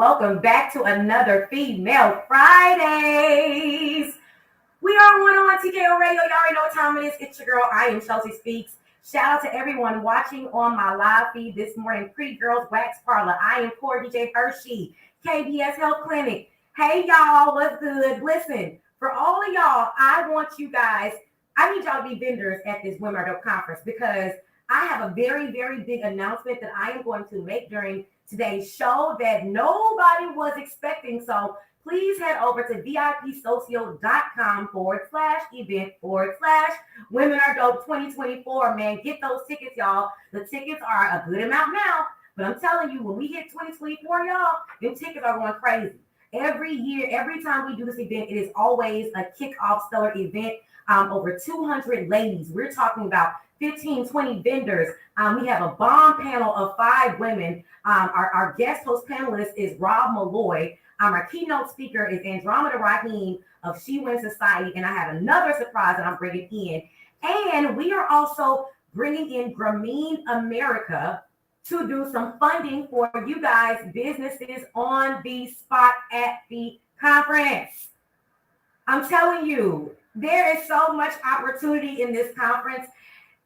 welcome back to another Female Fridays. We are on TKO Radio. Y'all already know what time it is. It's your girl. I am Chelsea Speaks. Shout out to everyone watching on my live feed this morning. Pretty Girls Wax Parlor. I am Courtney J. Hershey, KBS Health Clinic. Hey, y'all. What's good? Listen, for all of y'all, I need y'all to be vendors at this Women Are Dope conference because I have a very, very big announcement that I am going to make during today's show that nobody was expecting. So please head over to VIPsocial.com/event/Women Are Dope 2024. Man, get those tickets, y'all. The tickets are a good amount now, but I'm telling you, when we hit 2024, y'all, them tickets are going crazy. Every year, every time we do this event, it is always a kickoff stellar event. Over 200 ladies. We're talking about 15, 20 vendors. We have a bomb panel of 5 women. Our guest host panelist is Rob Malloy. Our keynote speaker is Andromeda Raheem of She Wins Society. And I have another surprise that I'm bringing in. And we are also bringing in Grameen America to do some funding for you guys, businesses on the spot at the conference. I'm telling you, there is so much opportunity in this conference.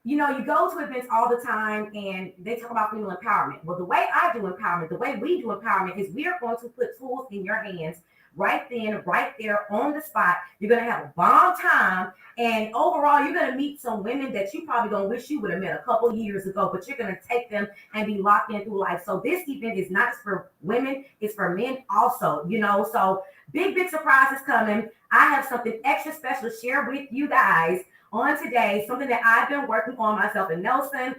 You know, you go to events all the time and they talk about female empowerment. Well, the way I do empowerment, the way we do empowerment is we are going to put tools in your hands right then, right there on the spot. You're going to have a bomb time. And overall, you're going to meet some women that you probably don't wish you would have met a couple years ago, but you're going to take them and be locked in through life. So this event is not just for women, it's for men also, you know. So big surprises coming. I have something extra special to share with you guys on today, something that I've been working on myself and Nelson,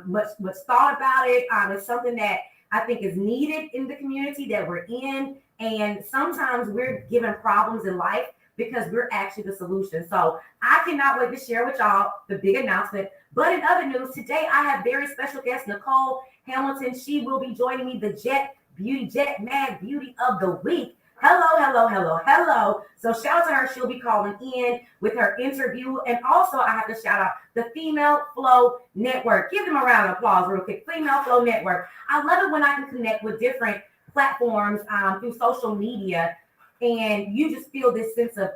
much thought about it. It's something that I think is needed in the community that we're in. And sometimes we're given problems in life because we're actually the solution. So I cannot wait to share with y'all the big announcement. But in other news, today I have very special guest, Nicole Hamilton. She will be joining me, the Jet Mag Beauty of the Week. Hello. So shout out to her. She'll be calling in with her interview. And also I have to shout out the Female Flow Network. Give them a round of applause real quick. Female Flow Network. I love it when I can connect with different platforms through social media. And you just feel this sense of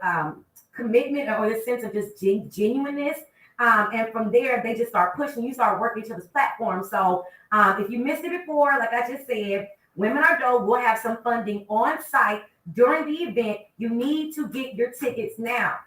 commitment or this sense of just genuineness. And from there, they just start pushing. You start working each other's platforms. So if you missed it before, like I just said, Women Are Dope will have some funding on site during the event. You need to get your tickets now.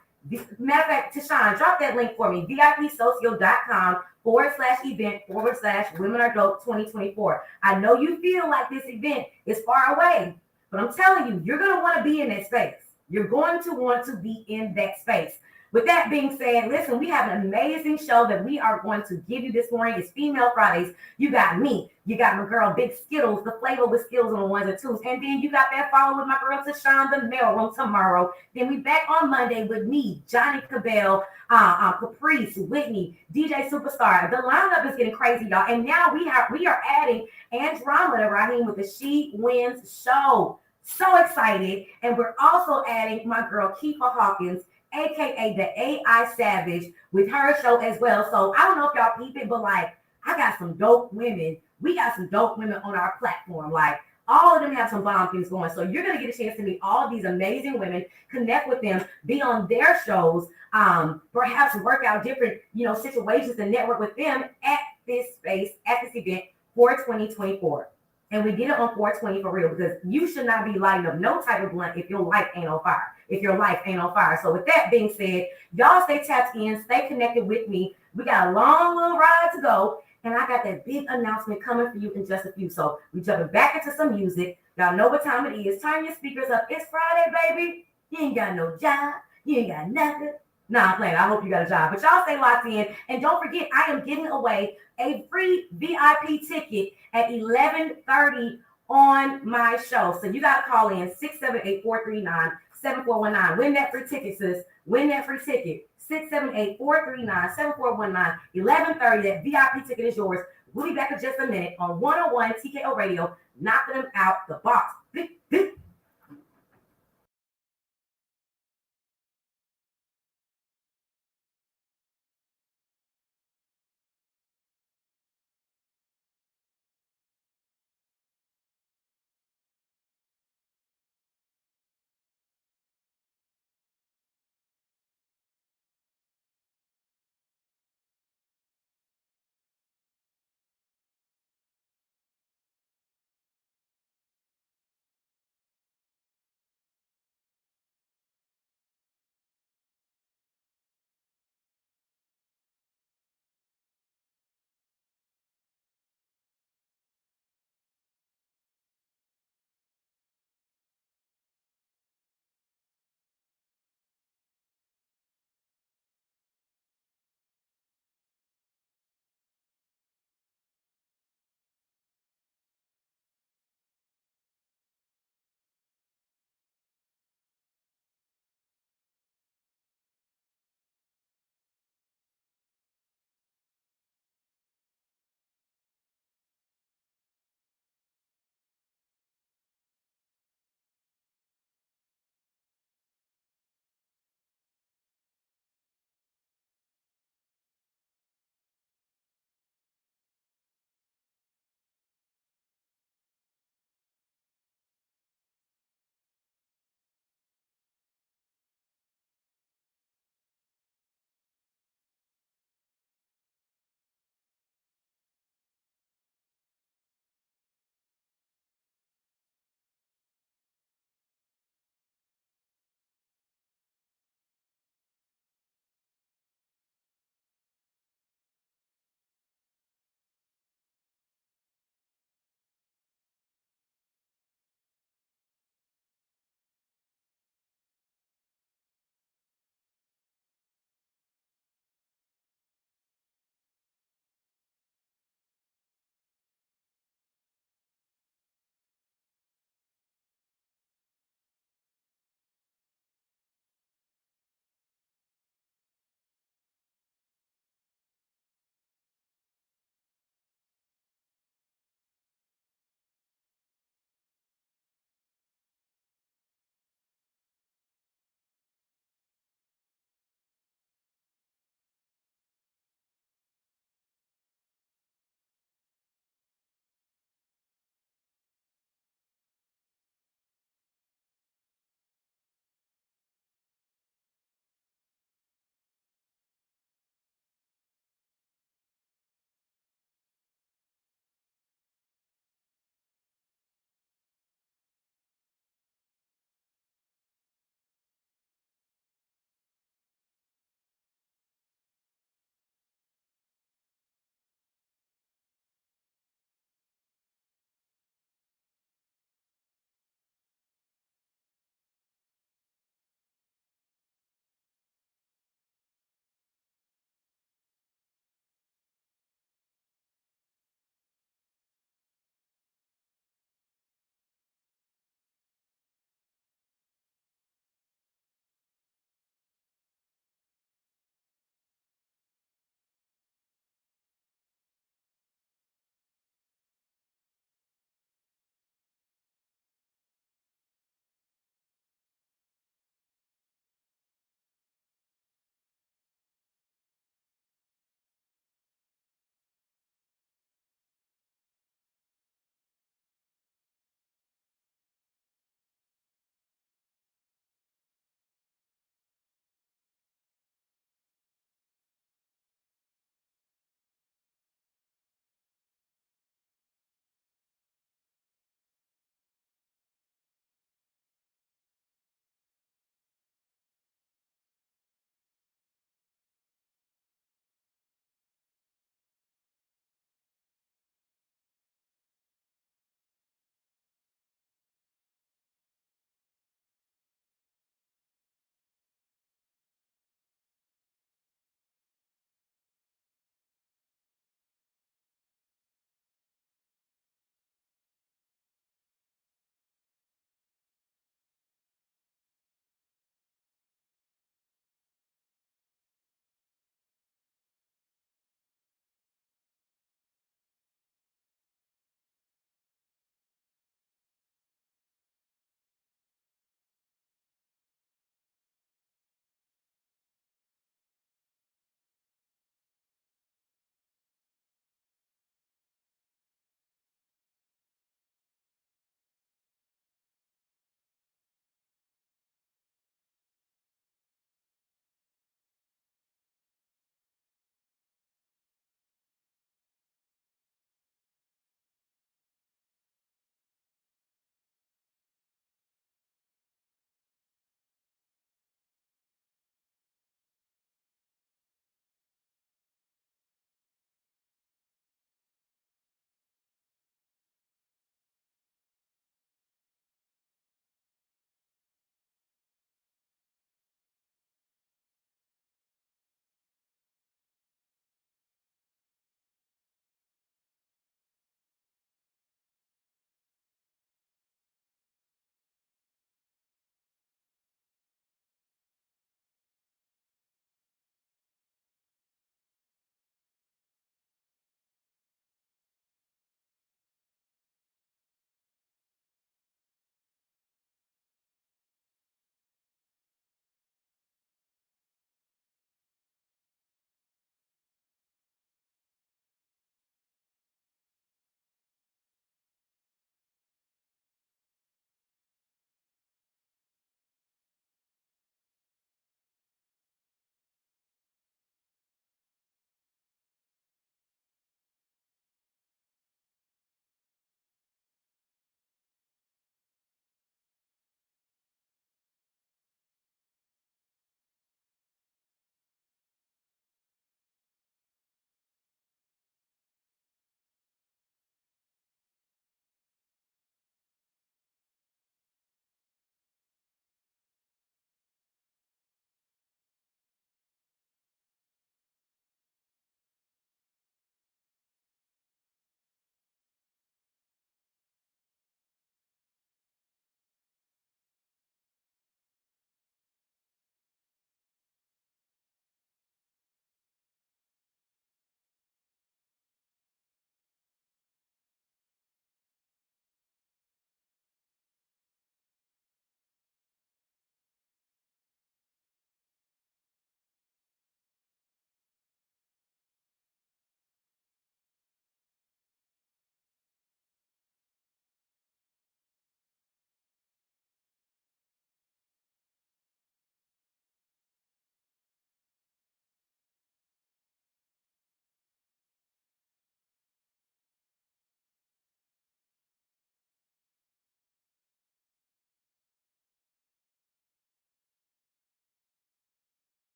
Matter of fact, Tashawn, drop that link for me. VIPsocial.com/event/Women Are Dope 2024. I know you feel like this event is far away, but I'm telling you, you're going to want to be in that space. You're going to want to be in that space. With that being said, listen, we have an amazing show that we are going to give you this morning. It's Female Fridays. You got me. You got my girl, Big Skittles, the flavor with Skittles on the ones and twos. And then you got that follow with my girl, Tashawn, the mailroom tomorrow. Then we back on Monday with me, Johnny Cabell, Caprice, Whitney, DJ Superstar. The lineup is getting crazy, y'all. And now we are adding Andromeda Raheem with the She Wins show. So excited. And we're also adding my girl, Kiefer Hawkins, aka the AI Savage, with her show as well. So I don't know if y'all peep it, but like I got some dope women. We got some dope women on our platform. Like all of them have some bomb things going. So you're gonna get a chance to meet all of these amazing women, connect with them, be on their shows, perhaps work out different, situations and network with them at this space, at this event for 2024. And we did it on 420 for real because you should not be lighting up no type of blunt if your life ain't on fire. So with that being said, y'all stay tapped in, stay connected with me. We got a long little ride to go. And I got that big announcement coming for you in just a few. So we jumping back into some music. Y'all know what time it is. Turn your speakers up. It's Friday, baby. You ain't got no job. You ain't got nothing. Nah, I'm playing. I hope you got a job. But y'all stay locked in. And don't forget, I am giving away a free VIP ticket at 11:30 on my show. So you got to call in 678-439-7419. Win that free ticket, sis. Win that free ticket. 678-439-7419. 11:30. That VIP ticket is yours. We'll be back in just a minute on 101 TKO Radio, knocking them out the box.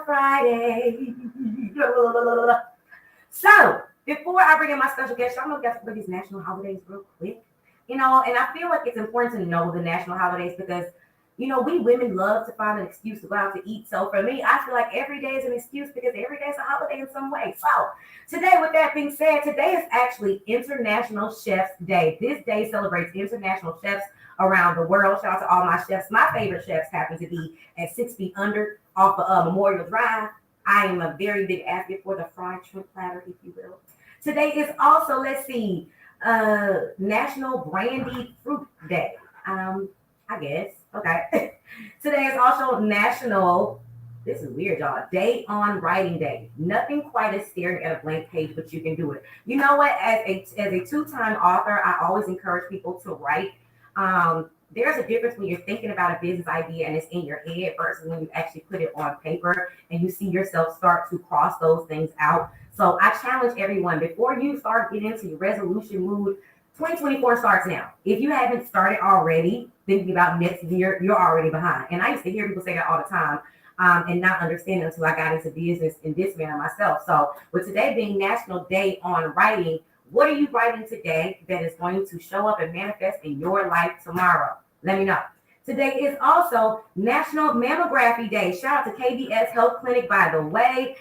Friday. So, before I bring in my special guest, y'all know we got to put these national holidays real quick. And I feel like it's important to know the national holidays because, we women love to find an excuse to go out to eat. So for me, I feel like every day is an excuse because every day is a holiday in some way. So today, with that being said, today is actually International Chefs Day. This day celebrates international chefs around the world. Shout out to all my chefs. My favorite chefs happen to be at 6 Feet Under off of Memorial Drive. I am a very big advocate for the fried shrimp platter, if you will. Today is also, let's see, National Brandy Fruit Day. I guess. Okay. Today is also National, this is weird, y'all, Day on Writing Day. Nothing quite as staring at a blank page, but you can do it. You know what? As a two-time author, I always encourage people to write. There's a difference when you're thinking about a business idea and it's in your head versus when you actually put it on paper and you see yourself start to cross those things out. So I challenge everyone before you start getting into your resolution mood. 2024 starts now. If you haven't started already thinking about next year, you're already behind. And I used to hear people say that all the time and not understand it until I got into business in this manner myself. So with today being National Day on Writing, what are you writing today that is going to show up and manifest in your life tomorrow? Let me know. Today is also National Mammography Day. Shout out to KBS Health Clinic, by the way,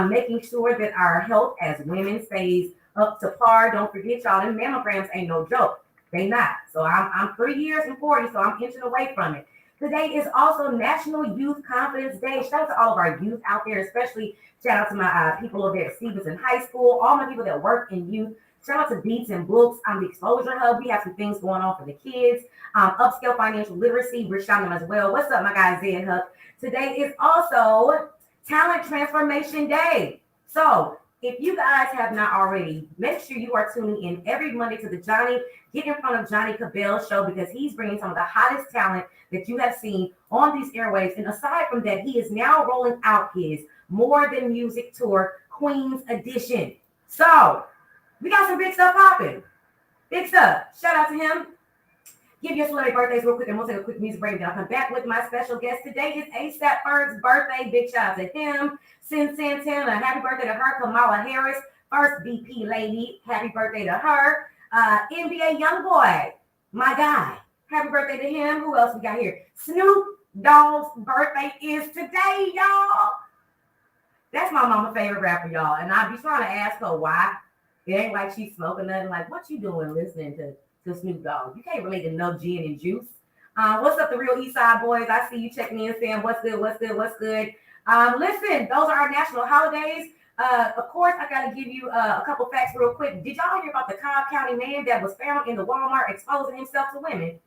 making sure that our health as women stays up to par. Don't forget, y'all, them mammograms ain't no joke. They not. So I'm 3 years and 40, so I'm inching away from it. Today is also National Youth Confidence Day. Shout out to all of our youth out there, especially shout out to my people over there at Stevenson High School, all my people that work in youth. Shout out to Beats and Books. The Exposure Hub. We have some things going on for the kids. Upscale Financial Literacy. We're shouting them as well. What's up, my guy, Zed Huck? Today is also Talent Transformation Day. So if you guys have not already, make sure you are tuning in every Monday to the Get in Front of Johnny Cabell show because he's bringing some of the hottest talent that you have seen on these airwaves. And aside from that, he is now rolling out his More Than Music Tour Queens Edition. So we got some big stuff popping. Big stuff. Shout out to him. Give your celebrity birthdays real quick and we'll take a quick music break. Then I'll come back with my special guest. Today is A$AP Ferg's birthday. Big shout out to him. Sin Santana. Happy birthday to her. Kamala Harris, first VP lady. Happy birthday to her. NBA Youngboy, my guy. Happy birthday to him. Who else we got here? Snoop Dogg's birthday is today, y'all. That's my mama's favorite rapper, y'all. And I be trying to ask her why. It ain't like she's smoking nothing. Like, what you doing listening to Snoop Dogg? You can't relate to no gin and juice. What's up, the real East Side boys? I see you checking in, saying what's good, what's good, what's good. Listen, those are our national holidays. Of course, I got to give you a couple facts real quick. Did y'all hear about the Cobb County man that was found in the Walmart exposing himself to women?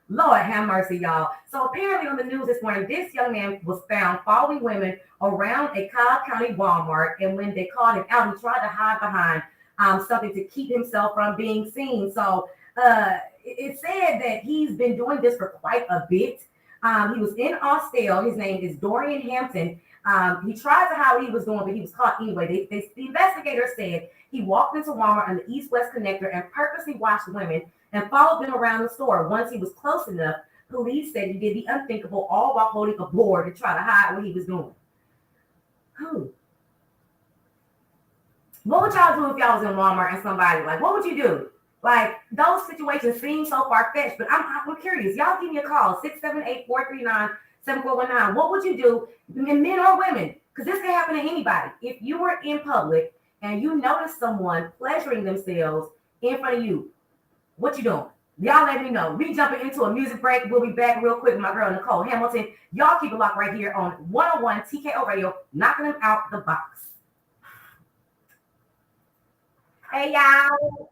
Lord have mercy, y'all. So apparently on the news this morning, this young man was found following women around a Cobb County Walmart. And when they called him out, he tried to hide behind something to keep himself from being seen. So it said that he's been doing this for quite a bit. He was in Austell. His name is Dorian Hampton. He tried to hide what he was doing, but he was caught anyway. The investigator said he walked into Walmart on the East-West Connector and purposely watched women and followed them around the store. Once he was close enough, police said he did the unthinkable, all while holding a board to try to hide what he was doing. Who? What would y'all do if y'all was in Walmart and somebody, like, what would you do? Like, those situations seem so far-fetched, but I'm curious. Y'all give me a call, 678-439-7419. What would you do, men or women? Because this can happen to anybody. If you were in public and you notice someone pleasuring themselves in front of you, what you doing? Y'all let me know. We jumping into a music break. We'll be back real quick with my girl, Nicole Hamilton. Y'all keep it locked right here on 101 TKO Radio, knocking them out the box. Hey, y'all.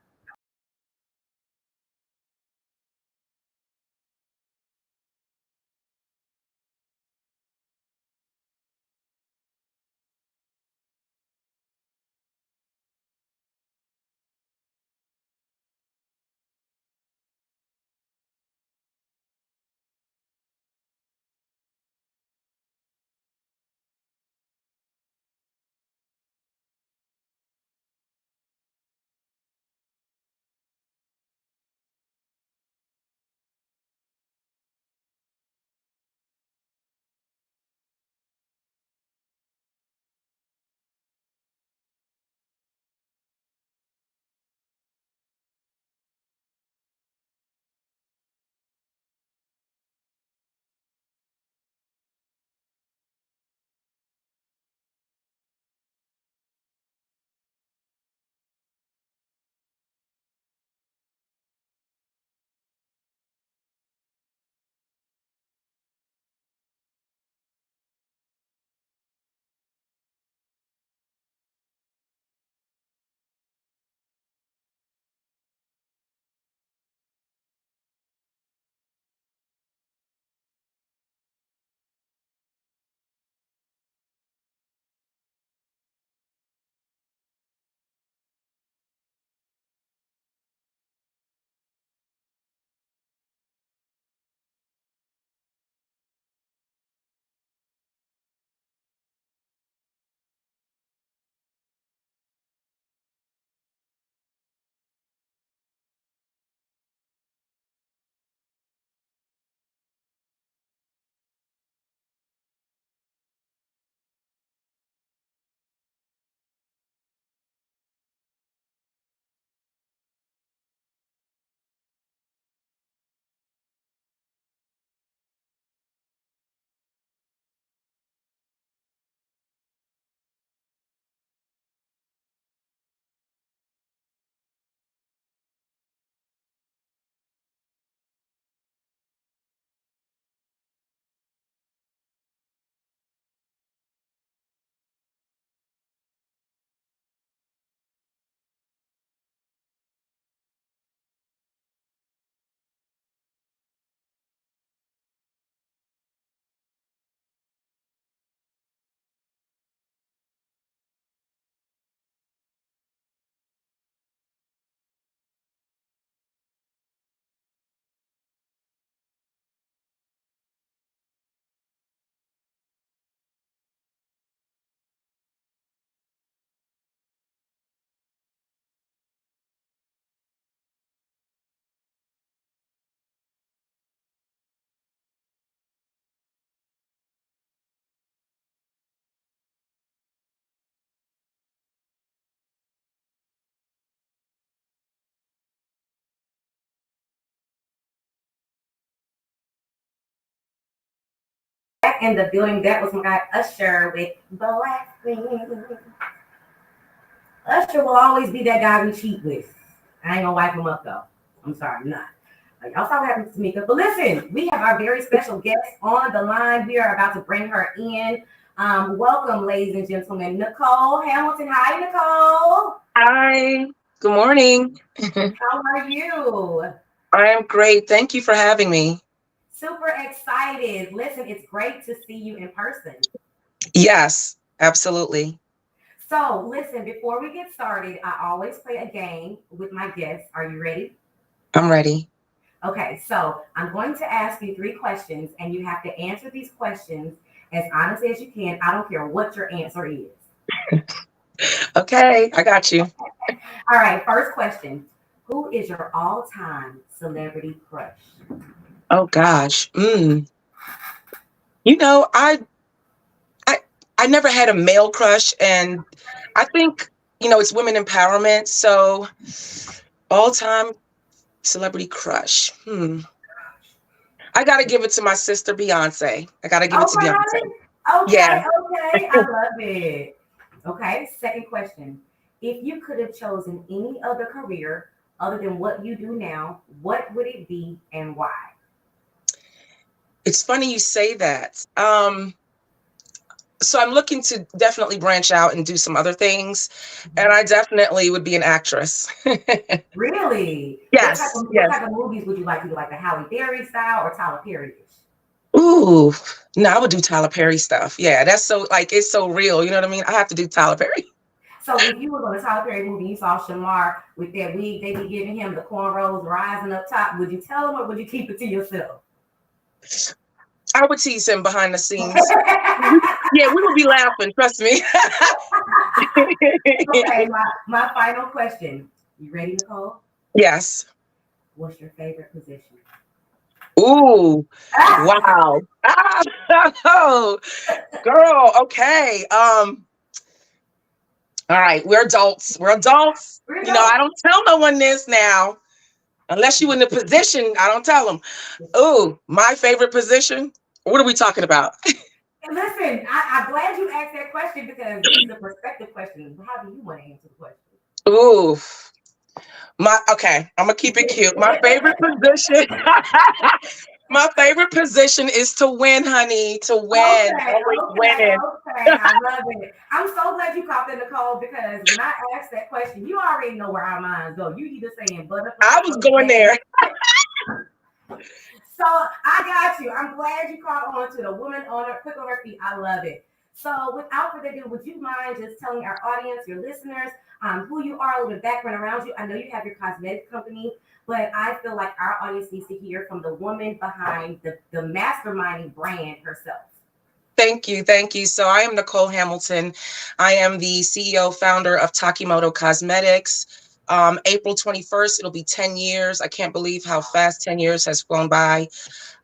in the building. That was my guy Usher with Black Queen. Usher will always be that guy we cheat with. I ain't gonna wipe him up though. I'm sorry, I'm not. Y'all saw what happened to Tamika. But listen, we have our very special guest on the line. We are about to bring her in. Welcome, ladies and gentlemen, Nicole Hamilton. Hi, Nicole. Hi. Good morning. How are you? I am great. Thank you for having me. Super excited. Listen, it's great to see you in person. Yes, absolutely. So, listen, before we get started, I always play a game with my guests. Are you ready? I'm ready. Okay, so I'm going to ask you 3 questions, and you have to answer these questions as honestly as you can. I don't care what your answer is. Okay, I got you. All right, first question. Who is your all-time celebrity crush? Oh gosh. You know, I I never had a male crush, and I think, it's women empowerment. So all time celebrity crush. I gotta give it to my sister Beyonce. I gotta give it to Beyonce. Yeah. Okay. I love it. Okay, second question. If you could have chosen any other career other than what you do now, what would it be and why? It's funny you say that. So I'm looking to definitely branch out and do some other things, and I definitely would be an actress. Really? Yes, What yes. type of movies would you like to do? Like the Halle Berry style or Tyler Perry? Ooh, no, I would do Tyler Perry stuff. Yeah, that's so like it's so real. You know what I mean? I have to do Tyler Perry. So if you were on a Tyler Perry movie, you saw Shamar with that wig, they be giving him the cornrows rising up top. Would you tell him or would you keep it to yourself? I would tease him behind the scenes. Yeah, we would be laughing. Trust me. Okay, my final question. You ready, Nicole? Yes. What's your favorite position? Ooh, wow. Oh, girl. Okay. All right, we're adults. We're adults. We're I done. don't tell no one this now. Unless you in the position, I don't tell them. Oh, my favorite position? What are we talking about? Listen, I'm glad you asked that question because this is a perspective question. How do you want to answer the question? Ooh, okay, I'm gonna keep it cute. My favorite position. My favorite position is to win, honey. To win. Always winning. Okay. I love it. I'm so glad you caught that, Nicole, because when I asked that question, you already know where our minds go. You either saying butterfly I was or going there. So I got you. I'm glad you caught on to the woman on her quick on her feet. I love it. So without further ado, would you mind just telling our audience, your listeners, who you are, a little bit of background around you? I know you have your cosmetic company, but I feel like our audience needs to hear from the woman behind the masterminding brand herself. Thank you. Thank you. So I am Nicole Hamilton. I am the CEO founder of Takie'Moto Cosmetics. April 21st, it'll be 10 years. I can't believe how fast 10 years has flown by.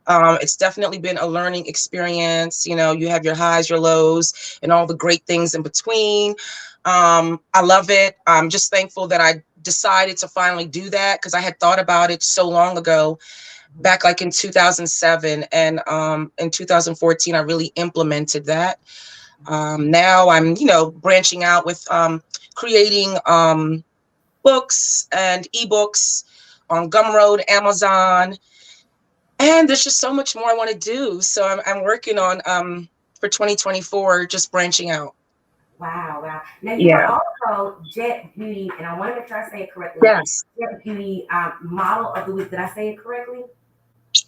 It's definitely been a learning experience. You have your highs, your lows, and all the great things in between. I love it. I'm just thankful that I decided to finally do that because I had thought about it so long ago, back like in 2007. And in 2014, I really implemented that. Now I'm, branching out with creating books and ebooks on Gumroad, Amazon. And there's just so much more I want to do. So I'm working on for 2024, just branching out. Wow. Now you are Yeah. also Jet Beauty, and I want to make sure I say it correctly. Yes. Jet Beauty model of the week. Did I say it correctly?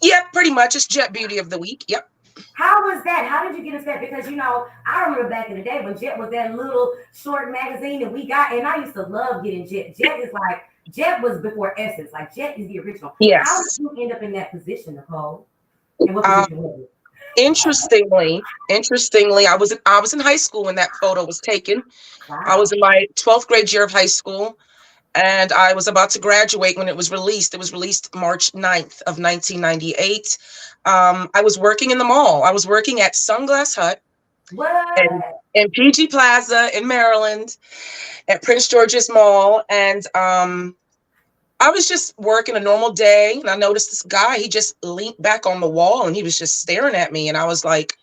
Yeah, pretty much. It's Jet Beauty of the Week. Yep. How was that? How did you get into that? Because I remember back in the day when Jet was that little short magazine that we got, and I used to love getting Jet. Jet was before Essence. Like Jet is the original. How did Yes. you end up in that position, Nicole? And what Um, position was it? interestingly, I was in high school when that photo was taken. I was Wow. in my 12th grade year of high school, and I was about to graduate when it was released. It was released March 9th of 1998. I was working in the mall. I was working at Sunglass Hut and What? in PG Plaza in Maryland at Prince George's Mall. And I was just working a normal day, and I noticed this guy. He just leaned back on the wall and he was just staring at me. And I was like,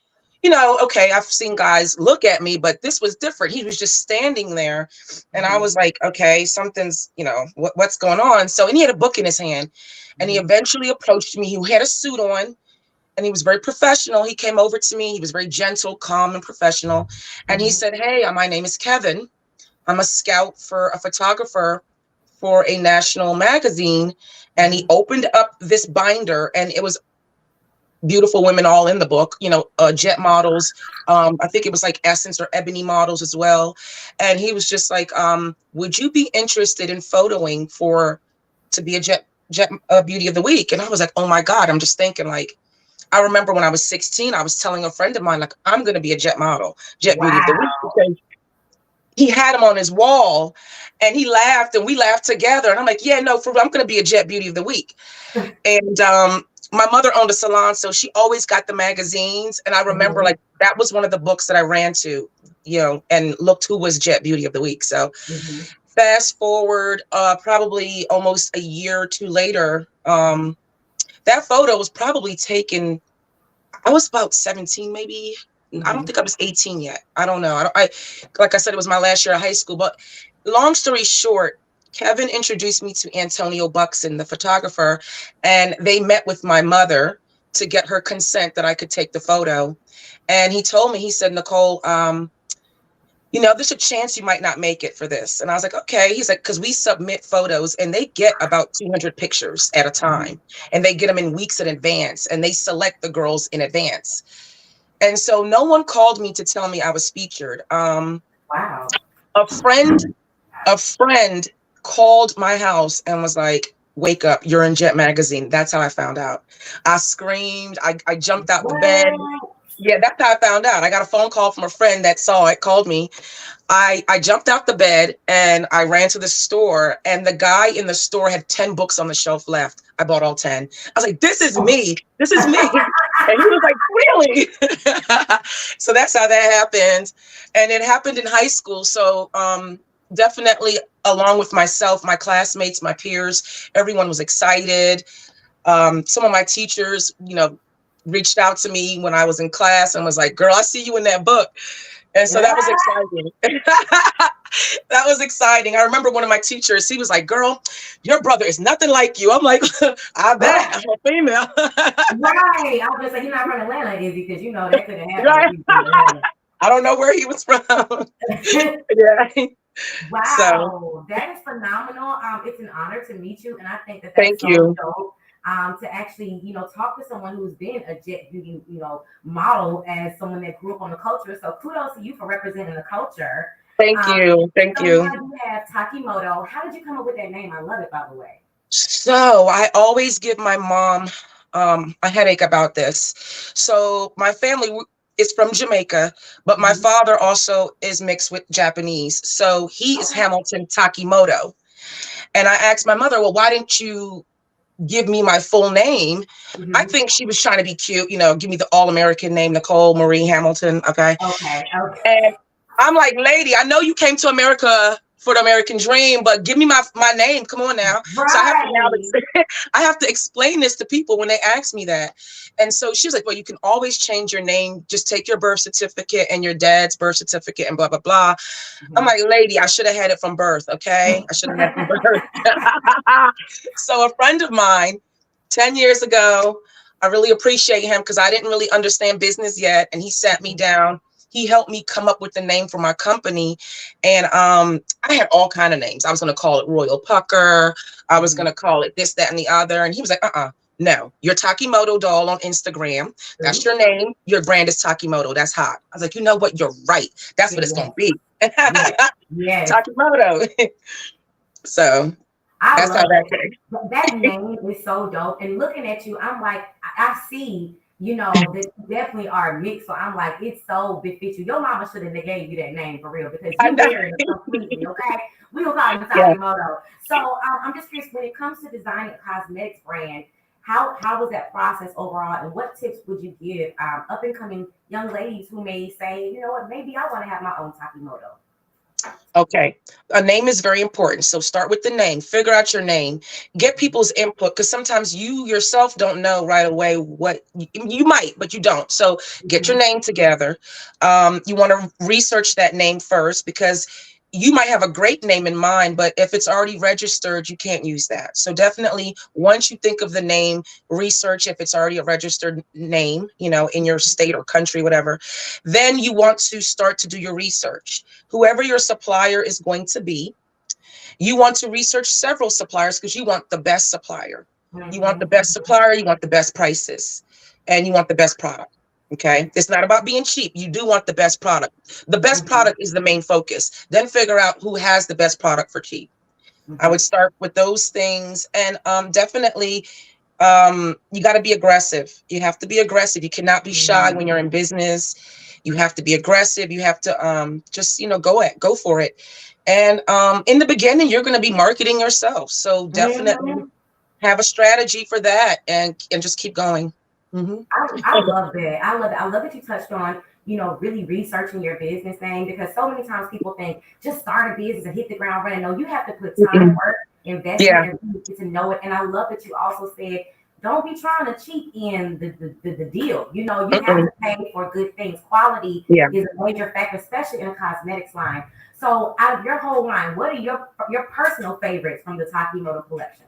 okay, I've seen guys look at me, but this was different. He was just standing there, and I was like, okay, something's, what's going on? So, and he had a book in his hand, and he eventually approached me. He had a suit on, and he was very professional. He came over to me. He was very gentle, calm, and professional. And he said, hey, my name is Kevin. I'm a scout for a photographer for a national magazine. And he opened up this binder, and it was beautiful women all in the book, jet models. I think it was like Essence or Ebony models as well. And he was just like, would you be interested in photoing to be a jet beauty of the week? And I was like, oh my God, I'm just thinking like, I remember when I was 16, I was telling a friend of mine, like, I'm going to be a jet model, jet beauty of the week. Because he had him on his wall, and he laughed, and we laughed together. And I'm like, yeah, no, for real, I'm going to be a jet beauty of the week. And my mother owned a salon, so she always got the magazines. And I remember like that was one of the books that I ran to, and looked who was jet beauty of the week. So fast forward, probably almost a year or two later, that photo was probably taken. I was about 17, maybe. I don't think I was 18 yet. I don't know. Like I said, it was my last year of high school. But long story short, Kevin introduced me to Antonio Buxton, the photographer, and they met with my mother to get her consent that I could take the photo. And he told me, he said, Nicole, there's a chance you might not make it for this. And I was like, okay. He's like, because we submit photos and they get about 200 pictures at a time, and they get them in weeks in advance, and they select the girls in advance. And so no one called me to tell me I was featured. Wow. A friend called my house and was like, wake up, you're in Jet Magazine. That's how I found out. I screamed. I jumped out the bed. Yeah, that's how I found out. I got a phone call from a friend that saw it, called me. I jumped out the bed and I ran to the store, and the guy in the store had 10 books on the shelf left. I bought all 10. I was like, this is me. This is me. And he was like, really? So that's how that happened. And it happened in high school. So definitely, along with myself, my classmates, my peers, everyone was excited. Some of my teachers, reached out to me when I was in class and was like, girl, I see you in that book. And so that was exciting. That was exciting. I remember one of my teachers, he was like, girl, your brother is nothing like you. I'm like, I bet. I'm a female. Right. I was going to say, he's not from Atlanta, is he? Because, that could have happened. Right. I don't know where he was from. Yeah. Wow. So, that is phenomenal. It's an honor to meet you. And I think that's Thank you. Dope. To actually, talk to someone who's been a jet beauty, model, as someone that grew up on the culture. So kudos to you for representing the culture. Thank you. Thank you. Now you have Takie'Moto. How did you come up with that name? I love it, by the way. So I always give my mom a headache about this. So my family is from Jamaica, but my father also is mixed with Japanese. So he is Hamilton Takie'Moto. And I asked my mother, well, why didn't you give me my full name? I think she was trying to be cute, give me the all-American name, Nicole Marie Hamilton. Okay. And I'm like, lady, I know you came to America for the American dream, but give me my name. Come on now. Right. So I have to explain this to people when they ask me that. And so she was like, well, you can always change your name. Just take your birth certificate and your dad's birth certificate and blah, blah, blah. I'm like, lady, I should have had it from birth. Okay. I should have had it from birth. So a friend of mine 10 years ago, I really appreciate him because I didn't really understand business yet. And he sat me down. He helped me come up with the name for my company. And I had all kinds of names. I was going to call it Royal Pucker. I was going to call it this, that, and the other. And he was like, no, you're Takie'Moto doll on Instagram. That's your name. Your brand is Takie'Moto. That's hot. I was like, you know what? You're right. That's what it's going to be. Takie'Moto. So that's how that came. That name is so dope. And looking at you, I'm like, I see, that you definitely are mixed. So I'm like, it's so befits you. Your mama should have gave you that name for real because you wear it completely, okay? We don't call it Takie'Moto. So I'm just curious, when it comes to designing a cosmetics brand, how was that process overall? And what tips would you give up and coming young ladies who may say, you know what, maybe I want to have my own Takie'Moto? Okay. A name is very important. So start with the name, figure out your name, get people's input, because sometimes you yourself don't know right away what you might, but you don't. So get your Mhm. name together. You want to research that name first, because you might have a great name in mind, but if it's already registered, you can't use that. So definitely, once you think of the name, research if it's already a registered name, in your state or country, whatever. Then you want to start to do your research. Whoever your supplier is going to be, you want to research several suppliers because you want the best supplier. You want the Mhm. best supplier, you want the best prices, and you want the best product. Okay. It's not about being cheap. You do want the best product. The best Mhm. product is the main focus. Then figure out who has the best product for cheap. I Mhm. would start with those things. And definitely, you got to be aggressive. You have to be aggressive. You cannot be shy when Mhm. you're in business. You have to be aggressive. You have to just go for it. And in the beginning, you're going to be marketing yourself, so definitely Mhm. have a strategy for that, and just keep going. Hmm. I love that. I love it. I love that you touched on, really researching your business name because so many times people think just start a business and hit the ground running. No, you have to put time, work, investment, Yeah. and really get to know it. And I love that you also said, don't be trying to cheat in the deal. You have Mm-mm. to pay for good things. Quality Yeah. is a major factor, especially in a cosmetics line. So out of your whole line, what are your personal favorites from the Takie'Moto collection?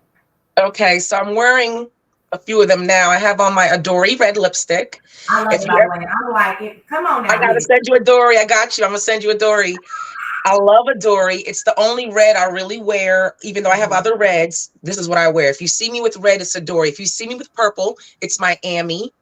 Okay, so I'm wearing a few of them now. I have on my Adore red lipstick. I love If it, you by the ever, way. I'm like, come on I now with gotta it. send you Adore. I got you. I'm gonna send you Adore. I love Adore. It's the only red I really wear, even though I have Mhm. other reds. This is what I wear. If you see me with red, it's Adore. If you see me with purple, it's my Amy.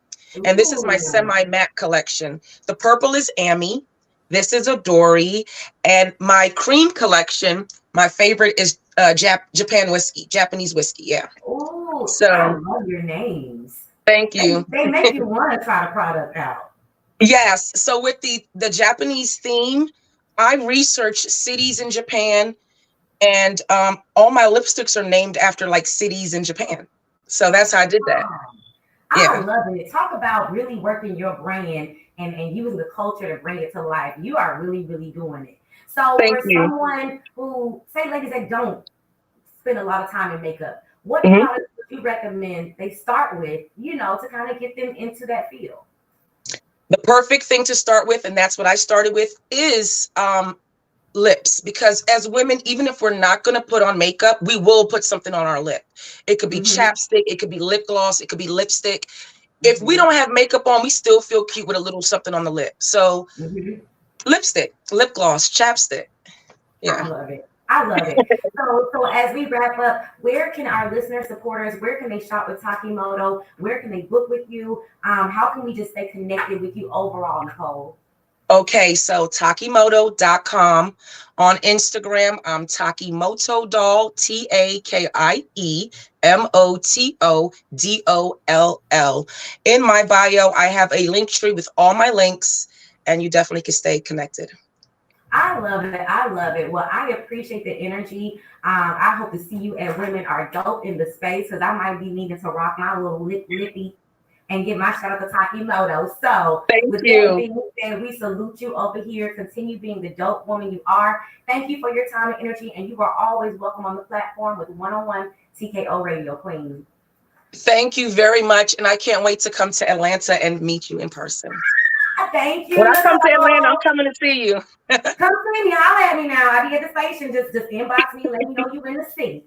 And this is my Ooh. semi matte collection. The purple is Amy. This is Adore. And my cream collection, my favorite is Japan whiskey, Japanese whiskey. Yeah. Ooh, I So love your names. thank They, you. they make you want to try the product out. Yes. So with the Japanese theme, I researched cities in Japan, and all my lipsticks are named after like cities in Japan. So that's how I did that. Wow. I Yeah. love it. Talk about really working your brand and using the culture to bring it to life. You are really, really doing it. So Thank for you. someone who, say ladies that don't spend a lot of time in makeup, what Mhm. products would you recommend they start with, to kind of get them into that field? The perfect thing to start with, and that's what I started with, is lips. Because as women, even if we're not going to put on makeup, we will put something on our lip. It could be Mm-hmm. chapstick, it could be lip gloss, it could be lipstick. If we Mm-hmm. don't have makeup on, we still feel cute with a little something on the lip. So Mm-hmm. lipstick, lip gloss, chapstick. I Yeah. love it. I love it. So as we wrap up, where can our listeners, supporters, where can they shop with Takie'Moto? Where can they book with you? How can we just stay connected with you overall, Nicole? Okay, so Takie'Moto.com. On Instagram, I'm Takie'Moto Doll, TakieMotoDoll. In my bio, I have a link tree with all my links, and you definitely can stay connected. I love it. I love it. Well, I appreciate the energy. I hope to see you at Women Are Dope in the space because I might be needing to rock my little lippy and give my shout out to Takie'Moto. So, Thank with that you. being said, we salute you over here. Continue being the dope woman you are. Thank you for your time and energy, and you are always welcome on the platform with one-on-one TKO Radio Queen. Thank you very much. And I can't wait to come to Atlanta and meet you in person. Thank When you, I come to Atlanta, I'm Nicole. coming to see you. Come see me. Holler at me now. I be at the station. Just inbox me and let me know you in the city.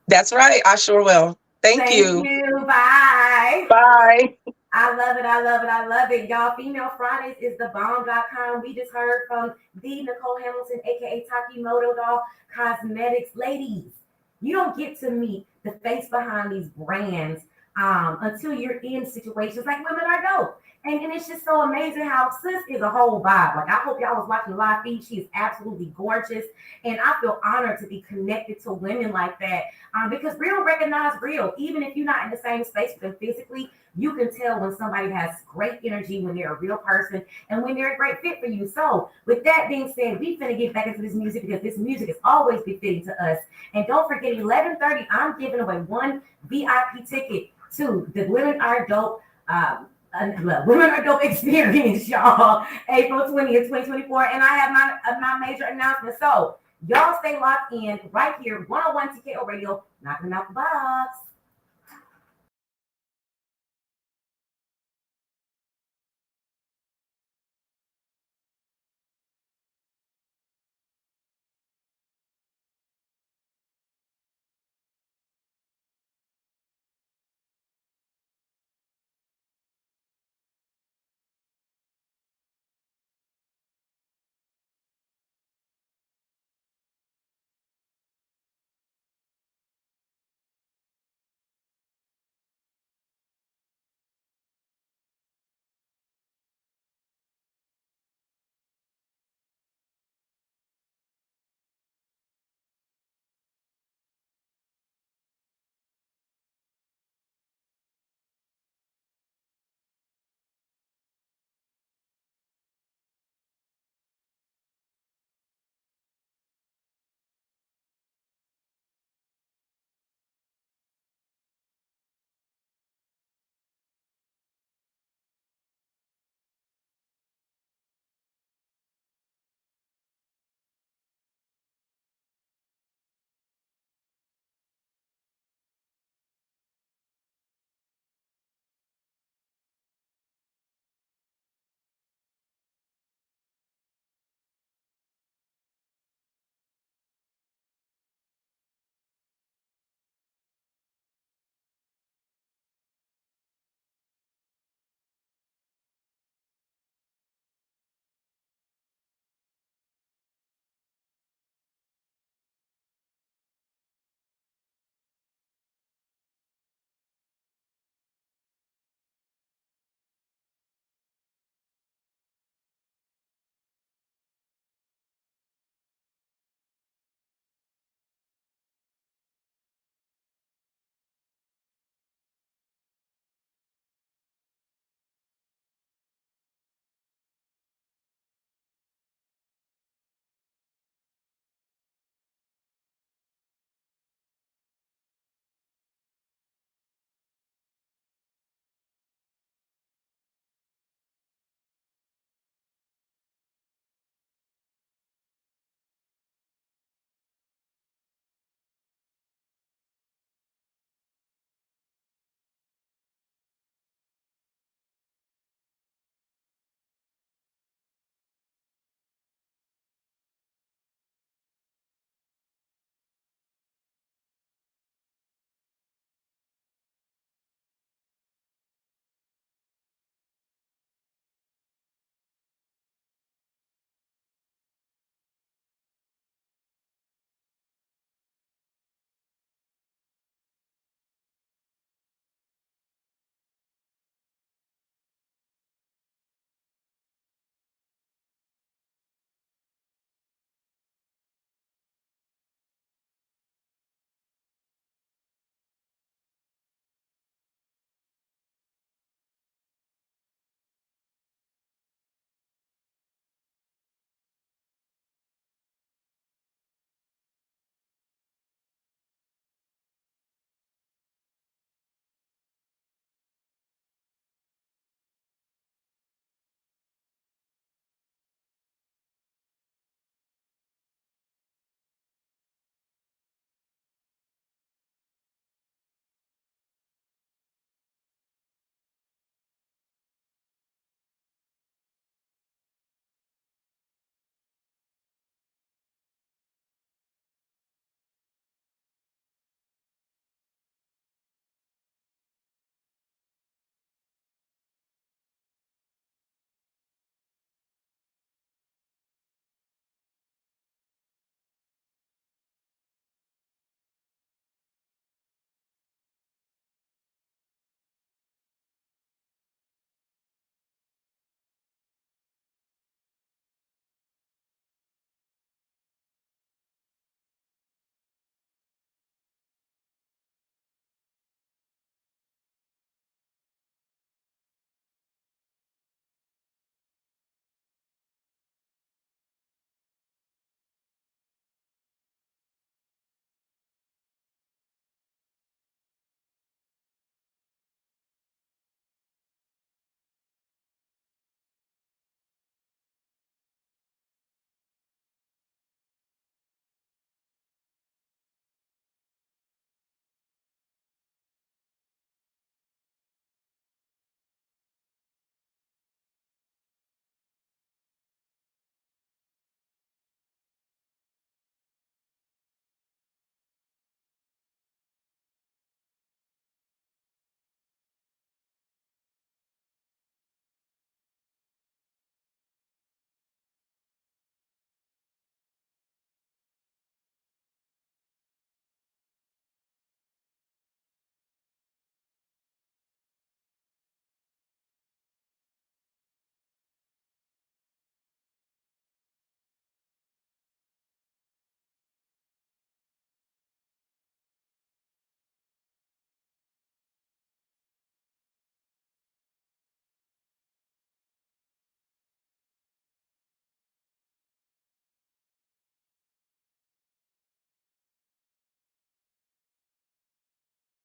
That's right. I sure will. Thank Thank you. you. Bye. Bye. I love it. I love it. I love it. Y'all, Female Fridays is the bomb.com. We just heard from the Nicole Hamilton, aka Takie'Moto Doll Cosmetics. Ladies, you don't get to meet the face behind these brands until you're in situations like Women Are Dope. And it's just so amazing how sis is a whole vibe. Like I hope y'all was watching the live feed. She is absolutely gorgeous. And I feel honored to be connected to women like that. Because real recognize real. Even if you're not in the same space with them physically, you can tell when somebody has great energy, when they're a real person, and when they're a great fit for you. So, with that being said, we finna get back into this music because this music is always befitting to us. And don't forget, 11:30, I'm giving away one VIP ticket to the Women Are Dope. Women Are Dope experience, y'all. April 20th, 2024. And I have my major announcement. So Y'all stay locked in right here, 101 TKO Radio, knocking out the box.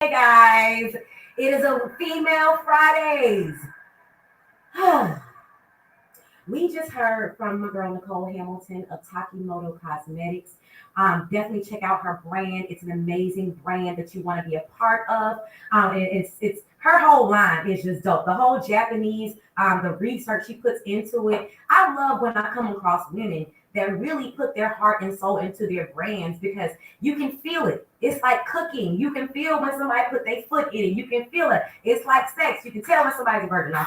Hey guys, it is a Female Fridays. We just heard from my girl Nicole Hamilton of Takie'Moto Cosmetics. Definitely check out her brand. It's an amazing brand that you want to be a part of. It's her whole line is just dope. The whole Japanese, the research she puts into it. I love when I come across women that really put their heart and soul into their brands because you can feel it. It's like cooking. You can feel when somebody put their foot in it. You can feel it. It's like sex. You can tell when somebody's a virgin.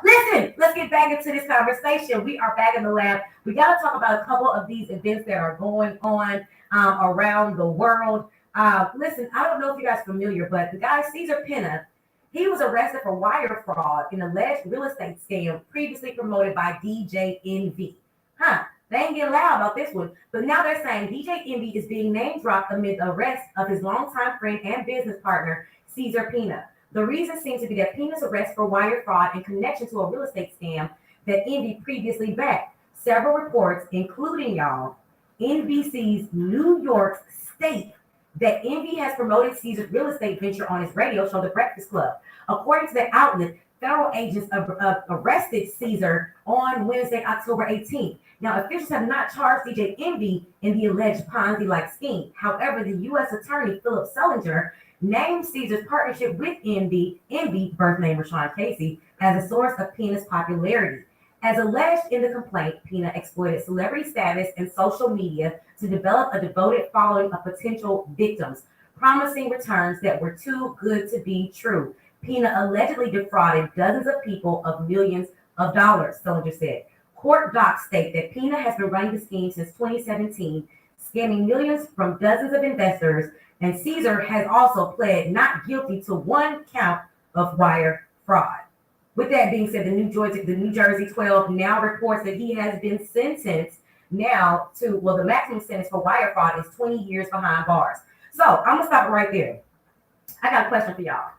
Listen, let's get back into this conversation. We are back in the lab. We got to talk about a couple of these events that are going on around the world. Listen, I don't know if you guys are familiar, but the guy Cesar Pena, he was arrested for wire fraud in alleged real estate scam previously promoted by DJ Envy. They ain't getting loud about this one, but now they're saying DJ Envy is being name dropped amid the arrest of his longtime friend and business partner, Cesar Pena. The reason seems to be that Pena's arrest for wire fraud in connection to a real estate scam that Envy previously backed. Several reports, including NBC's New York State, that Envy has promoted Cesar's real estate venture on his radio show, The Breakfast Club. According to the outlet, federal agents arrested Cesar on Wednesday, October 18th. Now, officials have not charged DJ Envy in the alleged Ponzi-like scheme. However, the U.S. Attorney Philip Sellinger named Cesar's partnership with Envy, birth name Rashawn Casey, as a source of Pena's popularity. As alleged in the complaint, Pena exploited celebrity status and social media to develop a devoted following of potential victims, promising returns that were too good to be true. Pena allegedly defrauded dozens of people of millions of dollars, Sellinger said. Court docs state that Pena has been running the scheme since 2017, scamming millions from dozens of investors, and Cesar has also pled not guilty to one count of wire fraud. With that being said, the New Jersey 12 now reports that he has been sentenced now to, the maximum sentence for wire fraud is 20 years behind bars. So I'm gonna stop it right there. I got a question for y'all.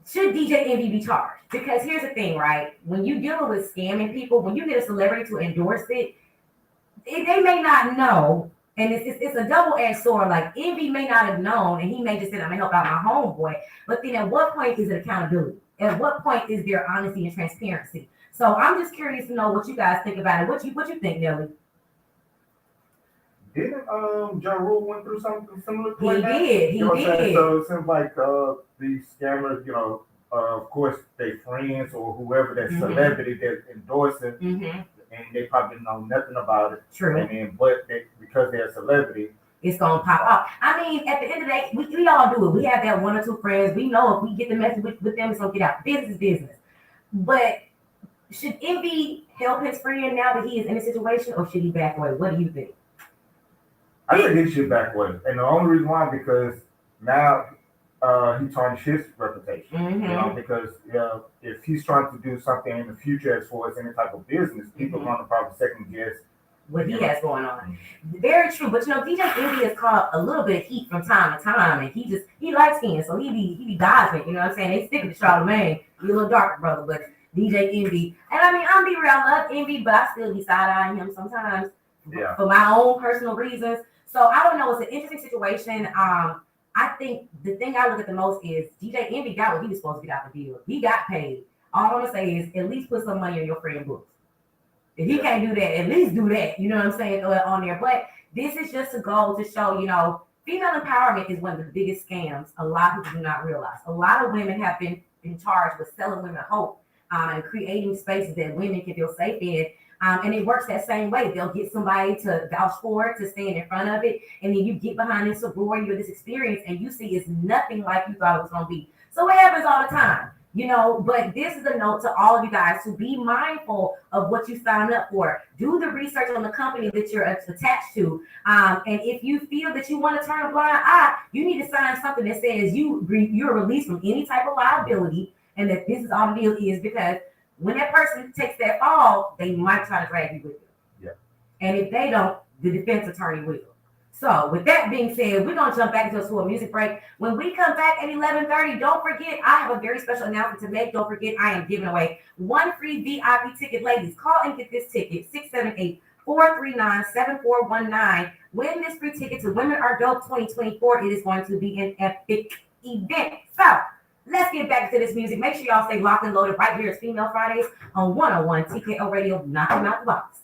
Should DJ Envy be charged? Because here's the thing, right? When you're dealing with scamming people, when you get a celebrity to endorse it, they may not know. And it's a double-edged sword. Like, Envy may not have known, and he may just say, I'm going to help out my homeboy. But then at what point is it accountability? At what point is there honesty and transparency? So I'm just curious to know what you guys think about it. What you think, Nelly? Didn't Ja Rule went through something similar to He that? did. You know what I'm saying? So it seems like these scammers, of course, they friends or whoever that celebrity that endorsing, and they probably know nothing about it. True. And then, but because they're a celebrity, it's gonna pop off. I mean, at the end of the day, we all do it. We have that one or two friends. We know if we get the message with them, it's gonna get out. Business is business. But should Envy help his friend now that he is in a situation, or should he back away? What do you think? I think he should back away. And the only reason why, because now he tarnished his reputation. Because if he's trying to do something in the future as far as any type of business, people are going to probably second guess what he has going on. Very true. But DJ Envy has caught a little bit of heat from time to time, and he likes skin, so he be dodging. You know what I'm saying? They stick with Charlamagne. He's a little darker, brother, but DJ Envy. And I mean, I'm be real, I love Envy, but I still be side-eyeing him sometimes for my own personal reasons. So I don't know. It's an interesting situation. I think the thing I look at the most is DJ Envy got what he was supposed to get out the deal. He got paid. All I'm gonna say is at least put some money on your friend books. If he can't do that, at least do that. You know what I'm saying? On there. But this is just a goal to show, female empowerment is one of the biggest scams a lot of people do not realize. A lot of women have been charged with selling women hope and creating spaces that women can feel safe in. And it works that same way. They'll get somebody to vouch for it, to stand in front of it. And then you get behind this sorority or this experience and you see it's nothing like you thought it was going to be. So it happens all the time, but this is a note to all of you guys to be mindful of what you signed up for. Do the research on the company that you're attached to. And if you feel that you want to turn a blind eye, you need to sign something that says you're released from any type of liability and that this is all the deal is, because when that person takes that fall, they might try to drag you with them. Yeah. And if they don't, the defense attorney will. So with that being said, we're going to jump back into a music break. When we come back at 11:30, don't forget, I have a very special announcement to make. Don't forget, I am giving away one free VIP ticket. Ladies, call and get this ticket, 678-439-7419. Win this free ticket to Women Are Dope 2024. It is going to be an epic event. So let's get back to this music. Make sure y'all stay locked and loaded right here. It's Female Fridays on 101 TKO Radio. Knock 'em out the box.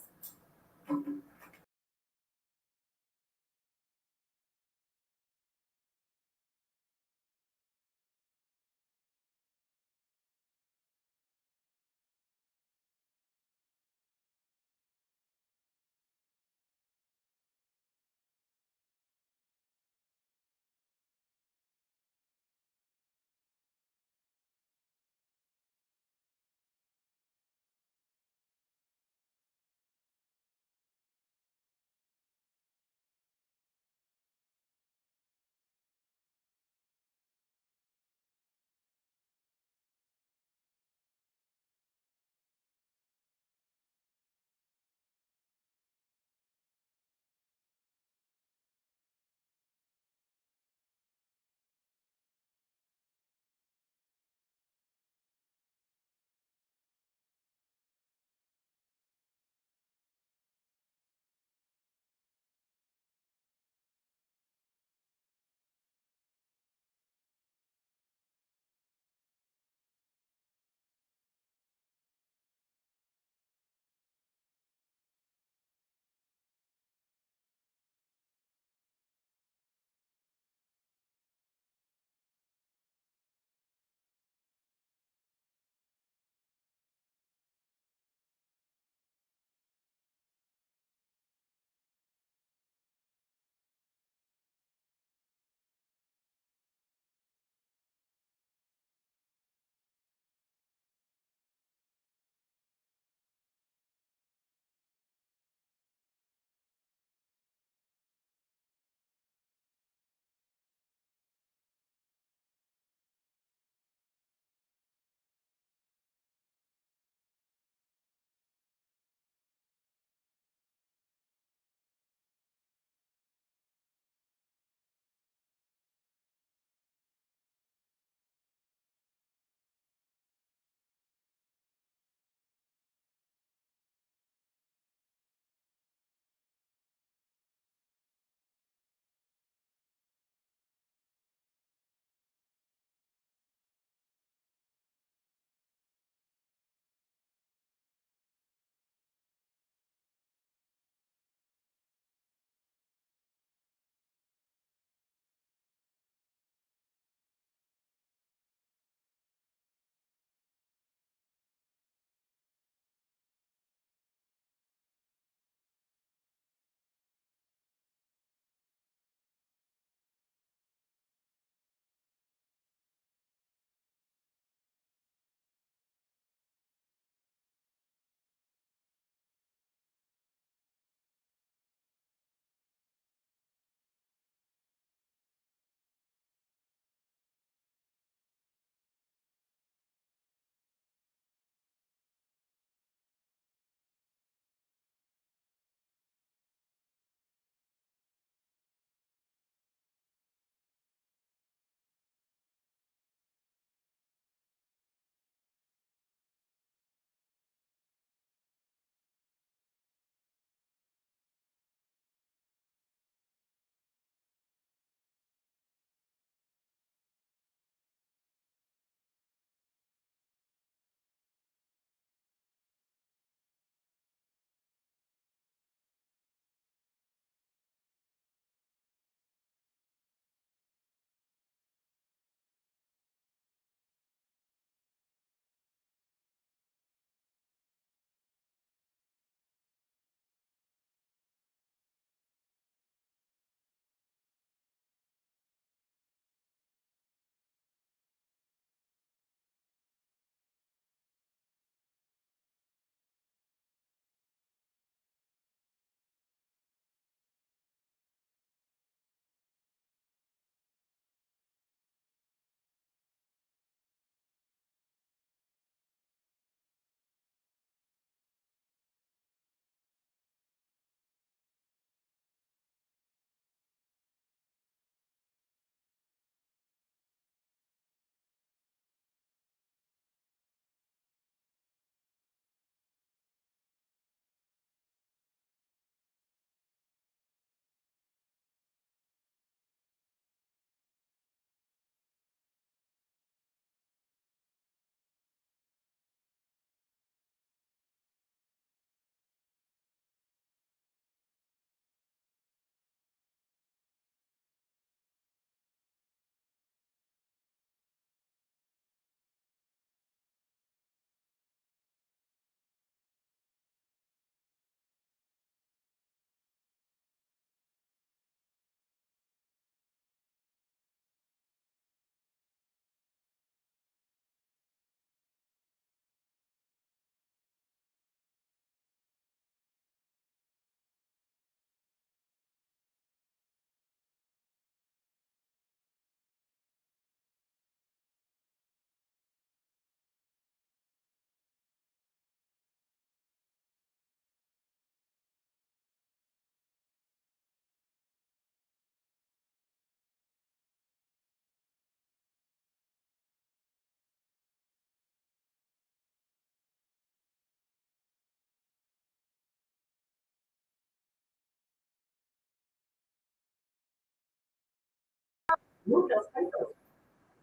Move those pencils.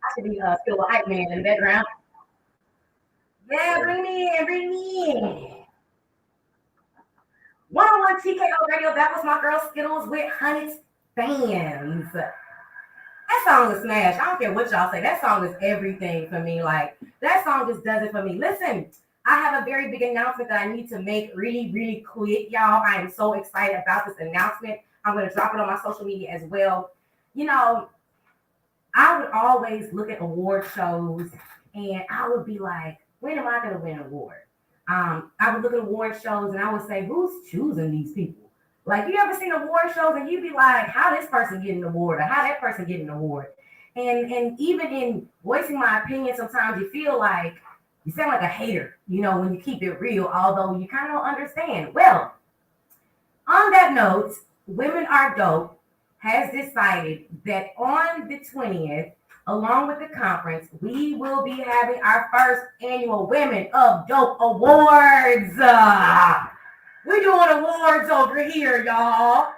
I should be still a hype man in the background. Yeah, bring me in, bring me in. 101 TKO Radio. That was my girl Skittles with Honey's fans. That song is smash. I don't care what y'all say. That song is everything for me. Like, that song just does it for me. Listen, I have a very big announcement that I need to make really, really quick, y'all. I am so excited about this announcement. I'm going to drop it on my social media as well. You know, I would always look at award shows and I would be like, when am I going to win an award? I would look at award shows and I would say, who's choosing these people? Like, you ever seen award shows and you'd be like, how this person getting an award or how that person getting an award? And even in voicing my opinion, sometimes you feel like you sound like a hater, you know, when you keep it real, although you kind of don't understand. Well, on that note, Women Are Dope has decided that on the 20th, along with the conference, we will be having our first annual Women of Dope Awards. We're doing awards over here, y'all.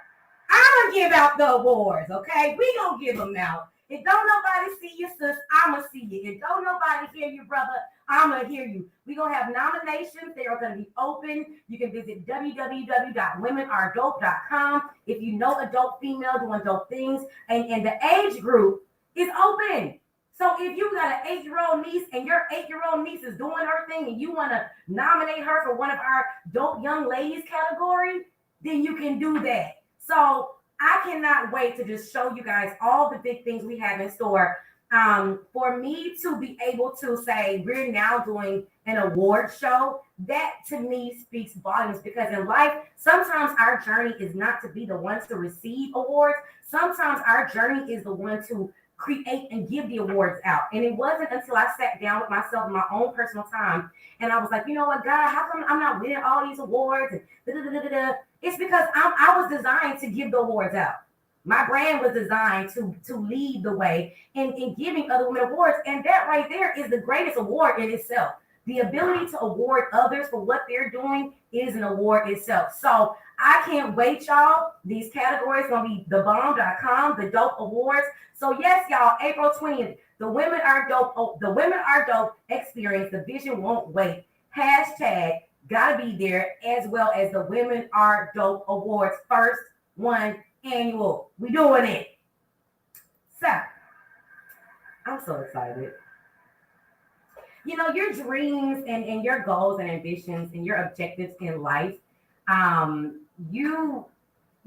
I'm gonna give out the awards, okay? We gonna give them out. If don't nobody see you, sis, I'ma see you. If don't nobody hear you, brother, I'ma hear you. We're gonna have nominations. They are gonna be open. You can visit www.womenaredope.com. If you know a dope female doing dope things, and the age group is open. So if you got an 8-year-old niece and your 8-year-old niece is doing her thing and you want to nominate her for one of our dope young ladies category, then you can do that. So I cannot wait to just show you guys all the big things we have in store. For me to be able to say we're now doing an award show, that to me speaks volumes, because in life, sometimes our journey is not to be the ones to receive awards. Sometimes our journey is the one to create and give the awards out. And it wasn't until I sat down with myself in my own personal time and I was like, you know what, God, how come I'm not winning all these awards? And it's because I was designed to give the awards out. My brand was designed to lead the way in giving other women awards. And that right there is the greatest award in itself. The ability to award others for what they're doing is an award itself. So I can't wait, y'all. These categories going to be thebomb.com, the Dope Awards. So yes, y'all, April 20th, the Women Are Dope, the Women Are Dope experience, the vision won't wait. Hashtag gotta be there, as well as the Women Are Dope Awards, first one annual. We doing it. So I'm so excited. You know, your dreams and your goals and ambitions and your objectives in life, you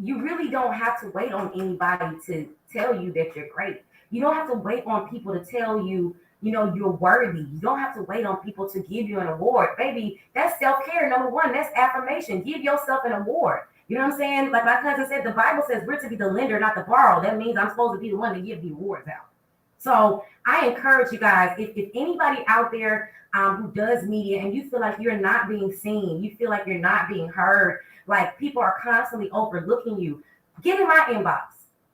really don't have to wait on anybody to tell you that you're great. You don't have to wait on people to tell you, you know, you're worthy. You don't have to wait on people to give you an award. Baby, that's self-care. Number one, that's affirmation. Give yourself an award. You know what I'm saying? Like my cousin said, the Bible says we're to be the lender, not the borrower. That means I'm supposed to be the one to give the awards out. So I encourage you guys, if anybody out there who does media and you feel like you're not being seen, you feel like you're not being heard, like people are constantly overlooking you, get in my inbox.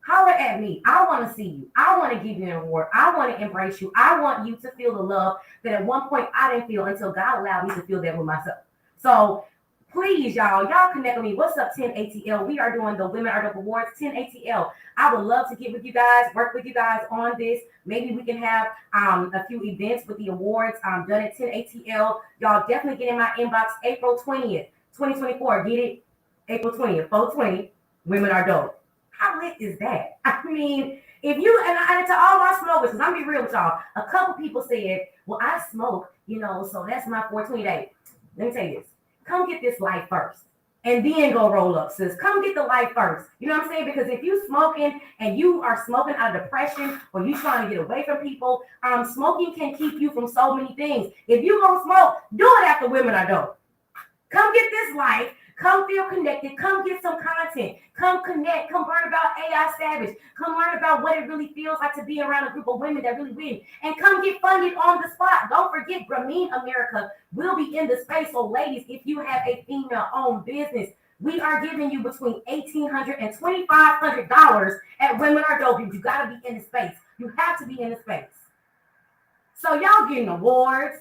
Holler at me. I want to see you. I want to give you an award. I want to embrace you. I want you to feel the love that at one point I didn't feel until God allowed me to feel that with myself. So please, y'all connect with me. What's up, 10ATL? We are doing the Women Are Dope Awards, 10ATL. I would love to get with you guys, work with you guys on this. Maybe we can have a few events with the awards done at 10ATL. Y'all definitely get in my inbox April 20th, 2024. Get it? April 20th, 420, Women Are Dope. How lit is that? I mean, if you, and to all my smokers, because I'm be real with y'all, a couple people said, well, I smoke, you know, so that's my 420 day. Let me tell you this. Come get this life first and then go roll up, sis. Come get the life first. You know what I'm saying? Because if you smoking and you are smoking out of depression or you trying to get away from people, smoking can keep you from so many things. If you gonna smoke, do it after Women Are Dope. Come get this life. Come feel connected. Come get some content. Come connect. Come learn about AI Savage. Come learn about what it really feels like to be around a group of women that really win. And come get funded on the spot. Don't forget, Grameen America will be in the space. So ladies, if you have a female-owned business, we are giving you between $1,800 and $2,500 at Women Are Dope. You got to be in the space. You have to be in the space. So y'all getting awards.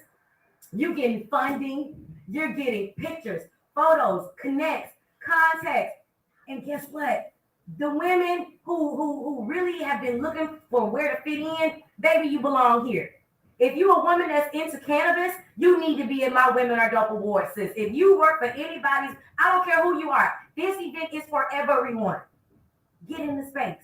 You're getting funding. You're getting pictures, photos, connects, contacts. And guess what? The women who really have been looking for where to fit in, baby, you belong here. If you're a woman that's into cannabis, you need to be in my Women Are Dope Award, sis. If you work for anybody's, I don't care who you are, this event is for everyone. Get in the space.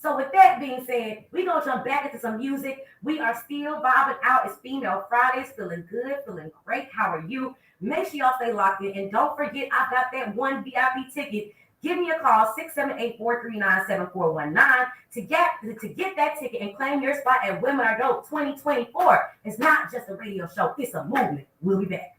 So with that being said, we're gonna jump back into some music. We are still vibing out. It's Female Fridays, feeling good, feeling great. How are you? Make sure y'all stay locked in. And don't forget, I got that one VIP ticket. Give me a call, 678-439-7419 to get that ticket and claim your spot at Women Are Dope 2024. It's not just a radio show, it's a movement. We'll be back.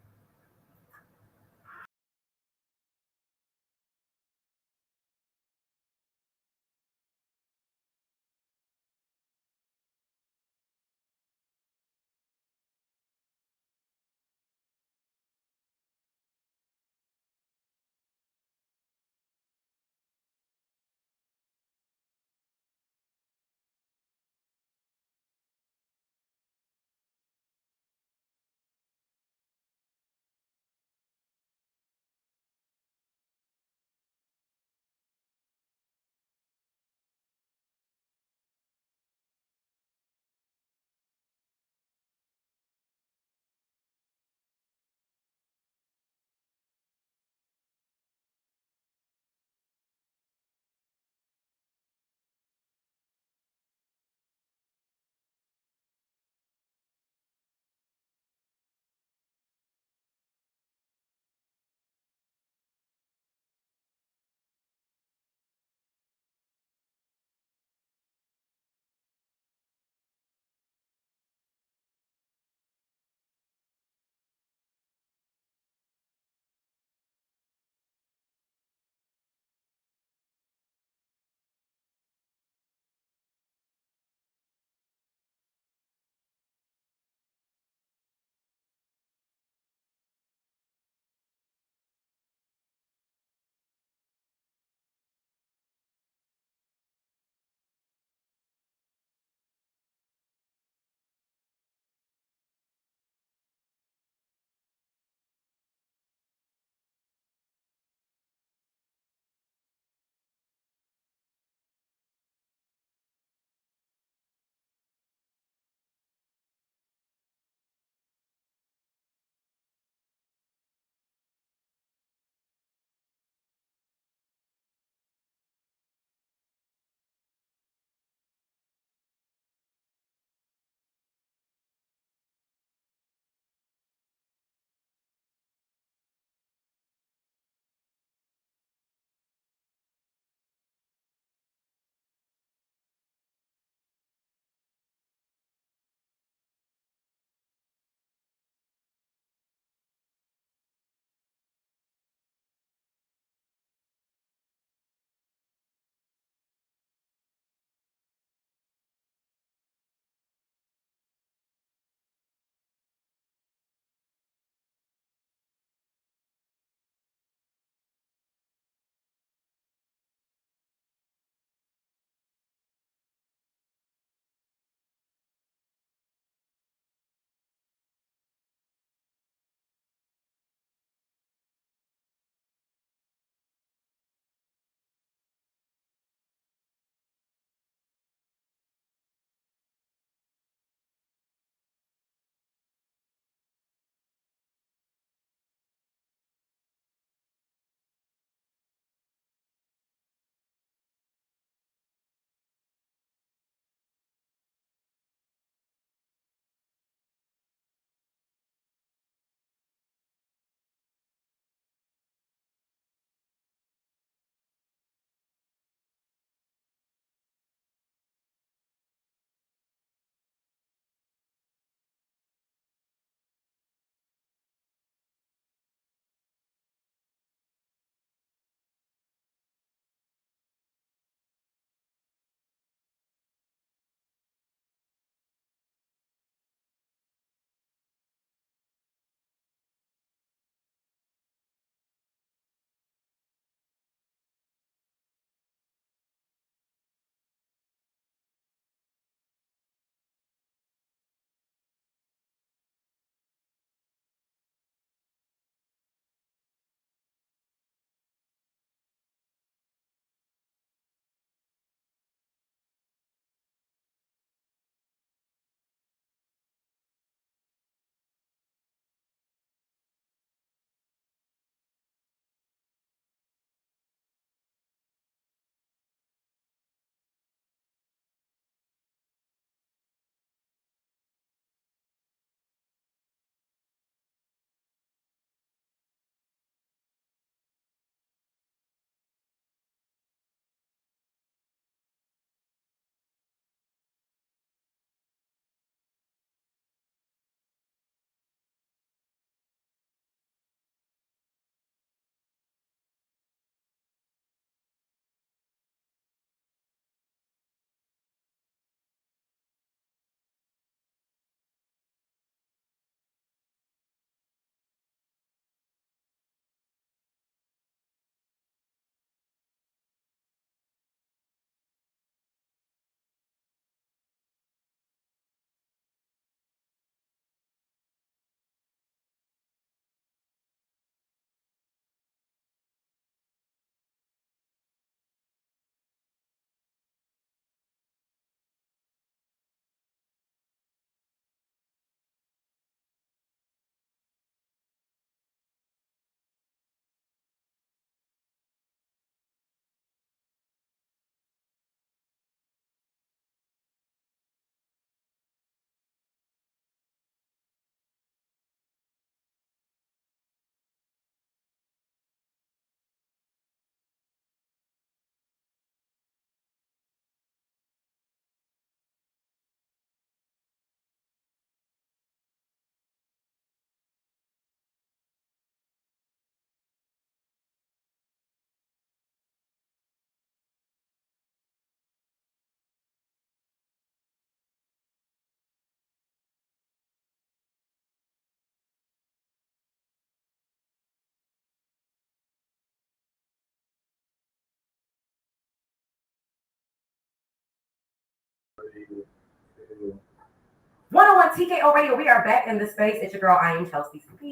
101 TKO Radio. We are back in the space. It's your girl, I am Chelsea Speaks,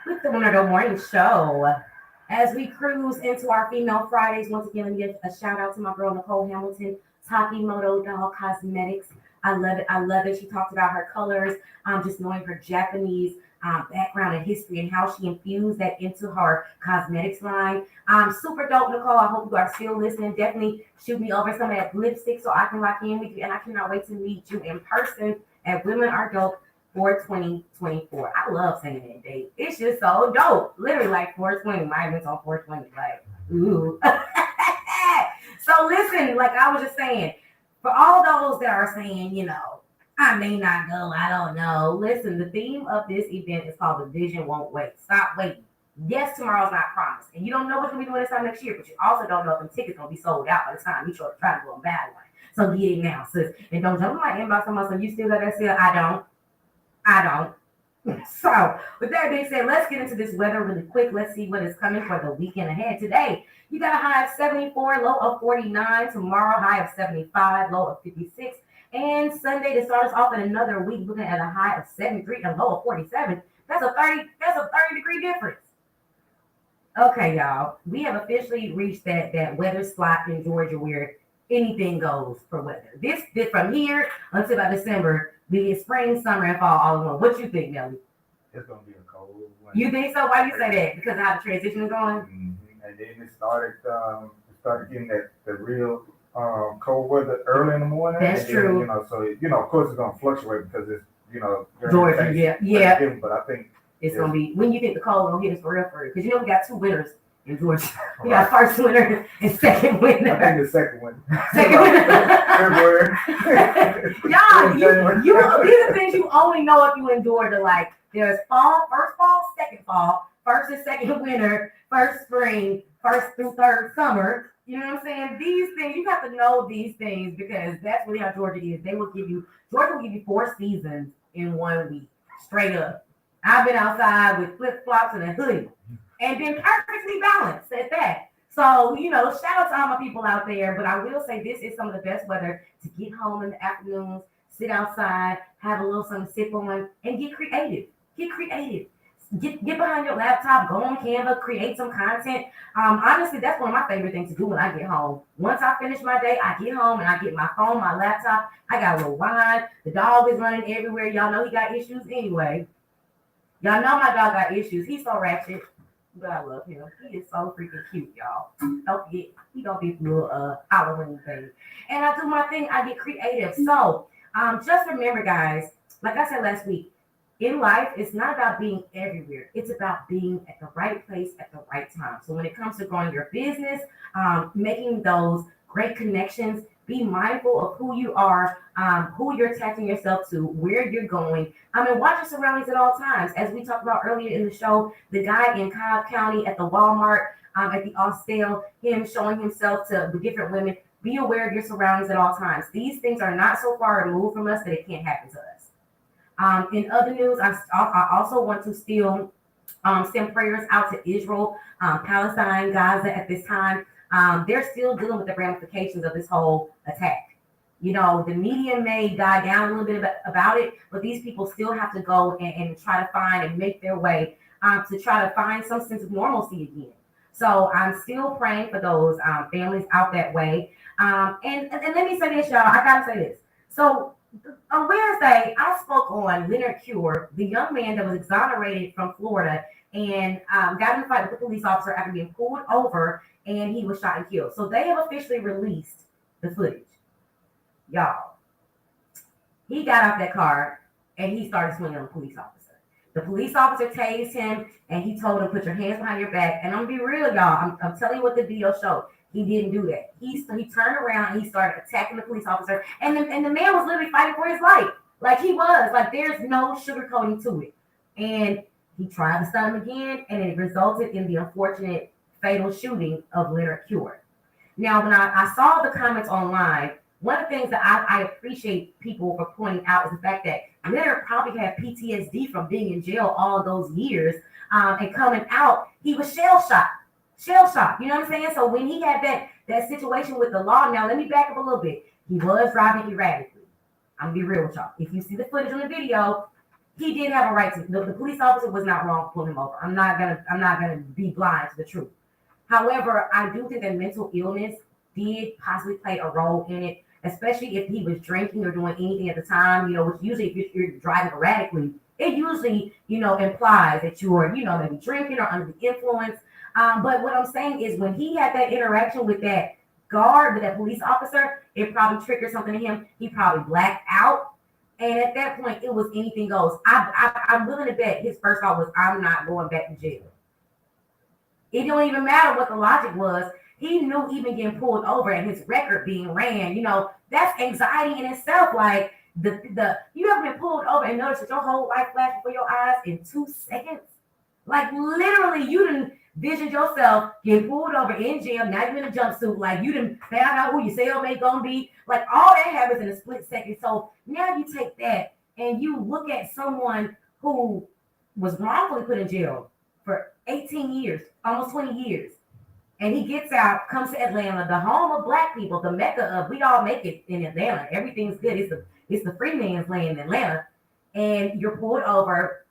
with the Winter Morning Show. As we cruise into our Female Fridays, once again, let me give a shout out to my girl, Nicole Hamilton, Takie'Moto Cosmetics. I love it. I love it. She talked about her colors, just knowing her Japanese background and history and how she infused that into her cosmetics line. Super dope, Nicole. I hope you are still listening. Definitely shoot me over some of that lipstick so I can lock in with you. And I cannot wait to meet you in person at Women Are Dope for 2024. I love saying that date. It's just so dope. Literally like 420. Mine went on 420. Like, ooh. So listen, like I was just saying, for all those that are saying, you know, I may not go, I don't know. Listen, the theme of this event is called The Vision Won't Wait. Stop waiting. Yes, tomorrow's not promised. And you don't know what's going to be doing this time next year, but you also don't know if the tickets going to be sold out by the time you try to go and buy one. So get it now, sis. And don't jump in my inbox on my son. You still got that still? I don't. So with that being said, let's get into this weather really quick. Let's see what is coming for the weekend ahead. Today, you got a high of 74, low of 49. Tomorrow, high of 75, low of 56. And Sunday to start us off in another week, looking at a high of 73 and low of 47. That's a 30 degree difference. Okay, y'all. We have officially reached that weather spot in Georgia where anything goes for weather. This from here until about December, be it spring, summer, and fall all in one. What you think, Nelly? It's gonna be a cold one. You think so? Why you say that? Because of how the transition is going? Mm-hmm. And then it started getting the real cold weather early in the morning. That's true. You know, so of course it's gonna fluctuate because it's Georgia, yeah. But I think it's gonna be when you think the cold gonna hit us for real. Because you know we got two winters in Georgia. We got first winter and second winter. I think the second winter. February. Y'all, you these are things you only know if you endure to like. There's first fall, second fall, first and second winter, first spring, first through third summer. You know what I'm saying? These things, you have to know these things because that's really how Georgia is. Georgia will give you 4 seasons in 1 week, straight up. I've been outside with flip-flops and a hoodie and been perfectly balanced at that. So, shout out to all my people out there. But I will say this is some of the best weather to get home in the afternoons, sit outside, have a little something to sip on, and get creative. Get behind your laptop, go on Canva, create some content. Honestly, that's one of my favorite things to do when I get home. Once I finish my day, I get home and I get my phone, my laptop. I got a little wine. The dog is running everywhere. Y'all know he got issues anyway. Y'all know my dog got issues. He's so ratchet, but I love him. He is so freaking cute, y'all. Don't forget, he gonna be a little Halloween thing. And I do my thing. I get creative. So just remember, guys, like I said last week, in life, it's not about being everywhere. It's about being at the right place at the right time. So when it comes to growing your business, making those great connections, be mindful of who you are, who you're attaching yourself to, where you're going. Watch your surroundings at all times. As we talked about earlier in the show, the guy in Cobb County at the Walmart, at the Austell, him showing himself to the different women. Be aware of your surroundings at all times. These things are not so far removed from us that it can't happen to us. In other news, I also want to still send prayers out to Israel, Palestine, Gaza at this time. They're still dealing with the ramifications of this whole attack. The media may die down a little bit about it, but these people still have to go and try to find and make their way to try to find some sense of normalcy again. So I'm still praying for those families out that way. And let me say this, y'all. I got to say this. So on Wednesday, I spoke on Leonard Cure, the young man that was exonerated from Florida and got in a fight with the police officer after being pulled over and he was shot and killed. So they have officially released the footage. Y'all, he got out that car and he started swinging on the police officer. The police officer tased him and he told him, put your hands behind your back. And I'm going to be real, y'all. I'm telling you what the video showed. He didn't do that. He turned around and he started attacking the police officer. And the man was literally fighting for his life. Like he was. Like there's no sugarcoating to it. And he tried to stun him again. And it resulted in the unfortunate fatal shooting of Leonard Cure. Now, when I saw the comments online, one of the things that I appreciate people for pointing out is the fact that Leonard probably had PTSD from being in jail all those years. And coming out, he was shell-shocked. You know what I'm saying? So when he had that situation with the law, now let me back up a little bit. He was driving erratically. I'm gonna be real with y'all. If you see the footage on the video, he did have a right to. The police officer was not wrong to pull him over. I'm not gonna be blind to the truth. However, I do think that mental illness did possibly play a role in it, especially if he was drinking or doing anything at the time. You know, which usually if you're driving erratically, it usually implies that you are maybe drinking or under the influence. But what I'm saying is when he had that interaction with that guard, with that police officer, it probably triggered something in him. He probably blacked out. And at that point, it was anything goes. I'm willing to bet his first thought was, I'm not going back to jail. It don't even matter what the logic was. He knew even getting pulled over and his record being ran, that's anxiety in itself. Like the you ever been pulled over and noticed that your whole life flashed before your eyes in 2 seconds? Like literally, you didn't vision yourself getting pulled over in jail. Now you're in a jumpsuit. Like you didn't found out who your cellmate gonna be. Like all that happens in a split second. So now you take that and you look at someone who was wrongfully put in jail for 18 years, almost 20 years. And he gets out, comes to Atlanta, the home of Black people, the mecca of we all make it in Atlanta. Everything's good. It's the free man's land in Atlanta. And you're pulled over,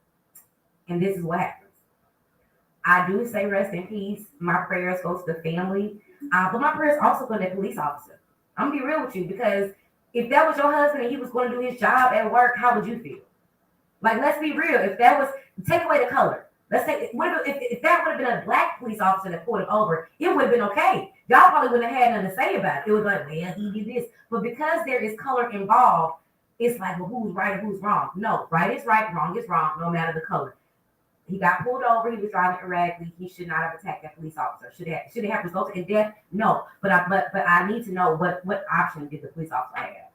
and this is what happens. I do say rest in peace. My prayers go to the family. But my prayers also go to the police officer. I'm going to be real with you, because if that was your husband and he was going to do his job at work, how would you feel? Like, let's be real. If that was, take away the color. Let's say, if that would have been a Black police officer that pulled him over, it would have been okay. Y'all probably wouldn't have had nothing to say about it. It was like, well, he did this. But because there is color involved, it's like, well, who's right and who's wrong? No, right is right, wrong is wrong, no matter the color. He got pulled over. He was driving erratically. He should not have attacked that police officer. Should it have resulted in death? No. But I need to know what option did the police officer have?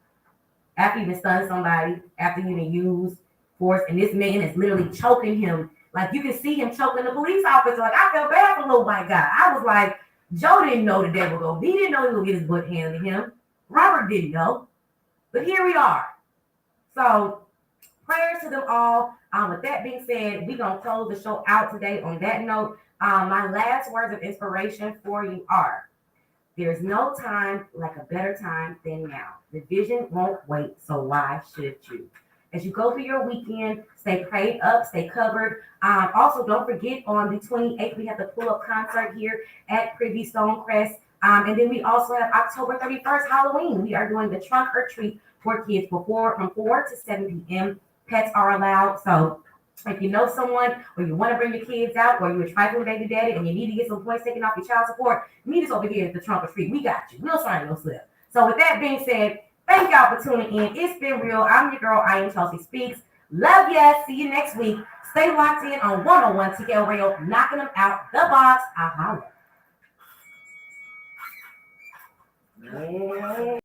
After you even stunned somebody, after you even used force, and this man is literally choking him. Like you can see him choking the police officer. Like I felt bad for the little white guy. I was like, Joe didn't know the devil go. He didn't know he would get his butt handed to him. Robert didn't know. But here we are. So prayers to them all. With that being said, we're going to close the show out today on that note. My last words of inspiration for you are, there's no time like a better time than now. The vision won't wait, so why should you? As you go through your weekend, stay prayed up, stay covered. Also, don't forget on the 28th, we have the pull-up concert here at Privy Stonecrest. And then we also have October 31st, Halloween. We are doing the trunk or treat for kids from 4 to 7 p.m. Pets are allowed. So if you know someone or you want to bring your kids out, or you're a trifling baby daddy and you need to get some points taken off your child support, meet us over here at the trunk or treat. We got you. We'll sign your slip. So with that being said, thank y'all for tuning in. It's been real. I'm your girl. I am Chelsea Speaks. Love ya. See you next week. Stay locked in on 101 TKO Radio, knocking them out the box. I'll holler. Yeah.